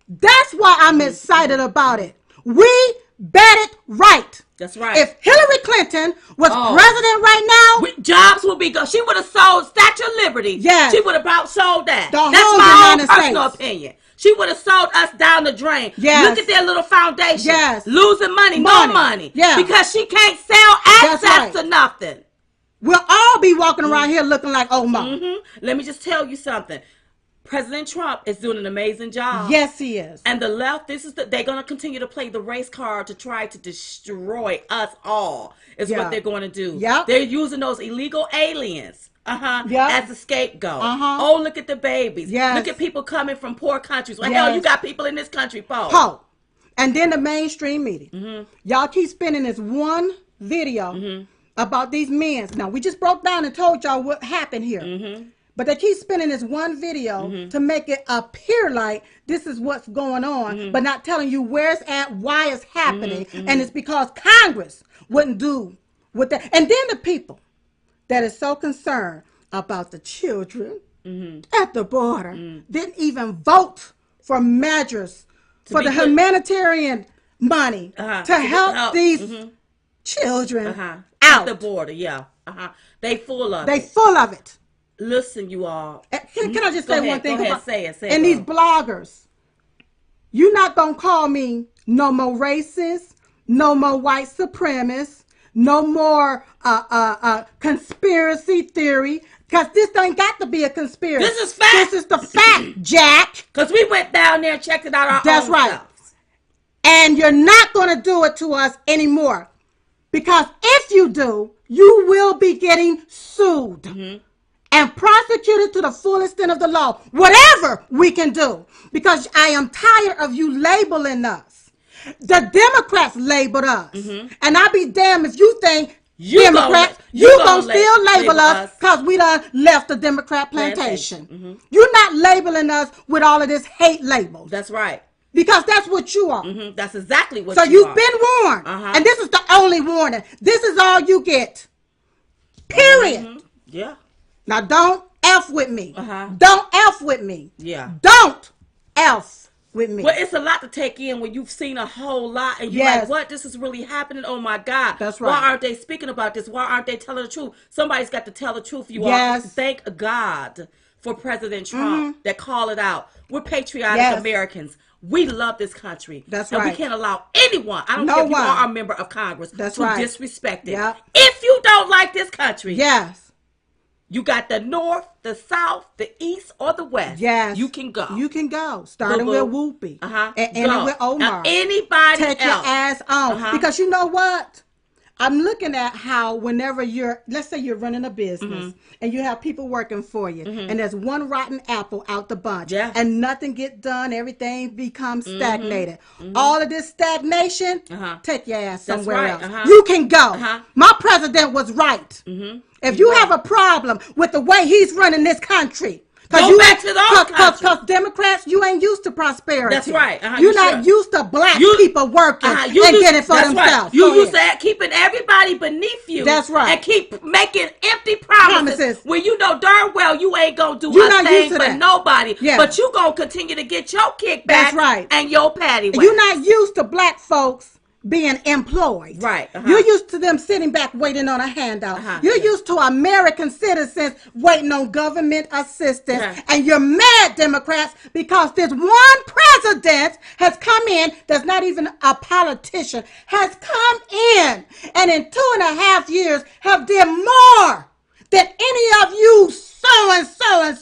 That's why I'm excited about it. We bet it right. That's right. If Hillary Clinton was president right now, jobs would be good. She would have sold Statue of Liberty. Yes. She would have outsold that. That's my own personal opinion. She would have sold us down the drain. Yes. Look at their little foundation. Yes. Losing money. No money. Yeah. Because she can't sell access to nothing. We'll all be walking around here looking like Omar. Let me just tell you something. President Trump is doing an amazing job. Yes, he is. And the left, they're going to continue to play the race card to try to destroy us all, is what they're going to do. Yep. They're using those illegal aliens as a scapegoat. Oh, look at the babies. Yes. Look at people coming from poor countries. Well, hell, you got people in this country, And then the mainstream media. Y'all keep spinning this one video about these men. Now, we just broke down and told y'all what happened here. But they keep spinning this one video to make it appear like this is what's going on, but not telling you where it's at, why it's happening. And it's because Congress wouldn't do with that. And then the people that is so concerned about the children at the border didn't even vote for measures for the humanitarian money to help these children out. At the border, They full of it. They full of it. Listen, you all. Can I just say one thing? Go ahead, say it. And these bloggers, you're not going to call me no more racist, no more white supremacist, no more conspiracy theory, because this ain't got to be a conspiracy. This is fact. This is the fact, Jack. Because we went down there and checked it out That's right. Selves. And you're not going to do it to us anymore. Because if you do, you will be getting sued. And prosecuted to the full extent of the law, whatever we can do. Because I am tired of you labeling us. The Democrats labeled us. And I'll be damned if you think Democrats, you gonna still label us because we done left the Democrat plantation. You're not labeling us with all of this hate labels. That's right. Because that's what you are. That's exactly what you are. So you've been warned. And this is the only warning. This is all you get. Period. Yeah. Now, don't F with me. Don't F with me. Yeah. Don't F with me. Well, it's a lot to take in when you've seen a whole lot and you're like, what? This is really happening? Oh, my God. That's right. Why aren't they speaking about this? Why aren't they telling the truth? Somebody's got to tell the truth, you all. Thank God for President Trump that called it out. We're patriotic Americans. We love this country. That's right. And we can't allow anyone, I don't care if you are a member of Congress, to disrespect it. If you don't like this country. You got the North, the South, the East, or the West. You can go. You can go. Starting with Whoopi. And ending with Omar. Now, anybody Take your ass on. Because you know what? I'm looking at how whenever let's say you're running a business and you have people working for you and there's one rotten apple out the bunch and nothing get done, everything becomes stagnated. All of this stagnation, take your ass somewhere else. You can go. My president was right. If you have a problem with the way he's running this country, because Democrats, you ain't used to prosperity. That's right. You're not used to black people working and getting for themselves. Right. You used to keeping everybody beneath you. That's right. And keep making empty promises when you know darn well you ain't going to do a thing for nobody. But you going to continue to get your kickback and your patty whack. You're not used to black folks being employed. Right. You're used to them sitting back waiting on a handout. You're used to American citizens waiting on government assistance. And you're mad, Democrats, because this one president has come in that's not even a politician, has come in and in 2.5 years have done more than any of you so-and-so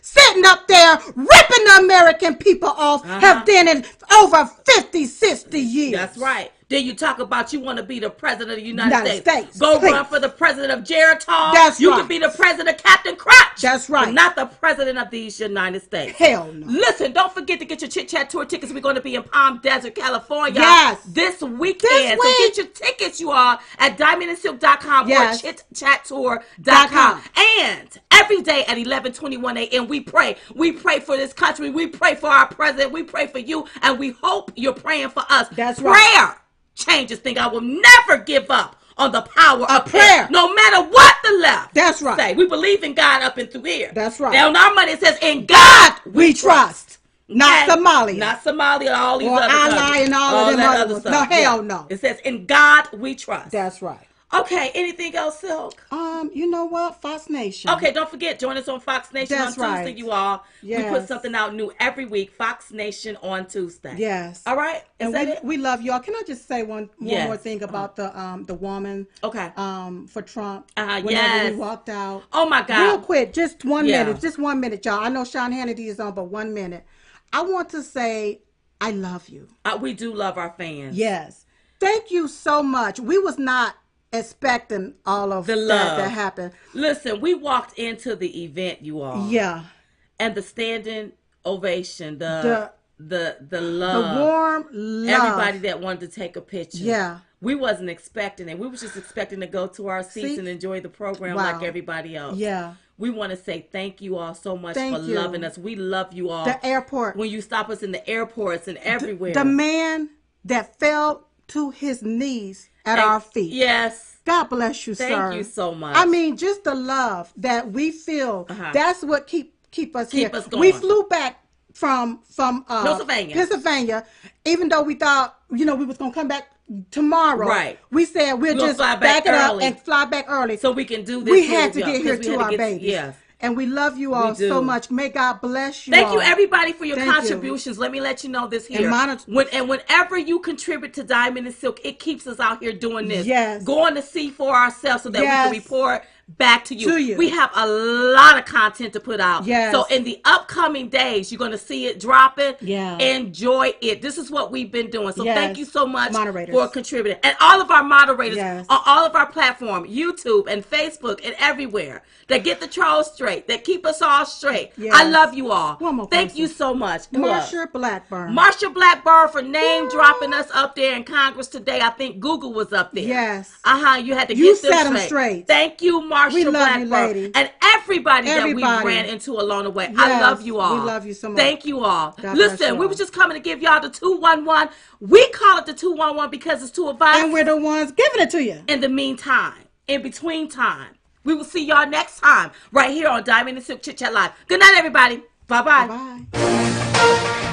sitting up there ripping the American people off have done it over 50, 60 years. That's right. Then you talk about you want to be the president of the United States. Go run for the president of Geritol. That's you right. You can be the president of Captain Crunch. That's right. But not the president of these United States. Hell no. Listen, don't forget to get your Chit Chat Tour tickets. We're going to be in Palm Desert, California. Yes. This weekend. So get your tickets, you all, at diamondandsilk.com or chitchattour.com. And every day at 11:21 a.m. we pray. We pray for this country. We pray for our president. We pray for you. And we hope you're praying for us. That's right. Prayer changes things. I will never give up on the power of prayer. No matter what the left. That's right. Say. We believe in God up and through here. That's right. Now on our money it says, in God we trust. Not Somalia. Not Somalia, all these or other countries. And all of that other stuff. No, hell no. It says, in God we trust. That's right. Okay, anything else, Silk? You know what? Fox Nation. Okay, don't forget, join us on Fox Nation on Tuesday, you all. Yes. We put something out new every week, Fox Nation on Tuesday. Yes. All right? We love y'all. Can I just say one more thing about the woman for Trump? Whenever he walked out. Oh, my God. Real quick, just 1 minute. Just 1 minute, y'all. I know Sean Hannity is on, but 1 minute. I want to say I love you. We do love our fans. Yes. Thank you so much. We was not expecting all of the love that happened. Listen, we walked into the event, you all. Yeah. And the standing ovation, the love, the warm love, everybody that wanted to take a picture. Yeah. We wasn't expecting it. We was just expecting to go to our seats and enjoy the program like everybody else. Yeah. We want to say thank you all so much for loving us. We love you all. The airport. When you stop us in the airports and everywhere. The man that fell to his knees at our feet. Yes. God bless you, sir. Thank you so much. I mean, just the love that we feel. That's what keep us here. Keep us going. We flew back from Pennsylvania, even though we thought, we was going to come back tomorrow. Right. We said we'll just back it up and fly back early. So we can do this. We had to get here to our babies. Yes. And we love you all so much. May God bless you. Thank you, everybody, for your contributions. Let me let you know this here. Whenever you contribute to Diamond and Silk, it keeps us out here doing this. Yes. Going to see for ourselves so that we can report back to you. We have a lot of content to put out. Yes. So in the upcoming days, you're going to see it dropping. Yeah. Enjoy it. This is what we've been doing. So thank you so much moderators for contributing. And all of our moderators on all of our platforms, YouTube and Facebook and everywhere, that get the trolls straight, that keep us all straight. Yes. I love you all. One more Thank you so much. Marsha Blackburn. Marsha Blackburn for name dropping us up there in Congress today. I think Google was up there. Yes. You had to get them straight. Thank you, Marsha we love Blackburn. You, lady. And everybody that we ran into along the way. Yes. I love you all. We love you so much. Thank you all. God Listen, we were just coming to give y'all the 211. We call it the 211 because it's two of us. And we're the ones giving it to you. In the meantime, in between time, we will see y'all next time right here on Diamond and Silk Chit Chat Live. Good night, everybody. Bye-bye. Bye-bye.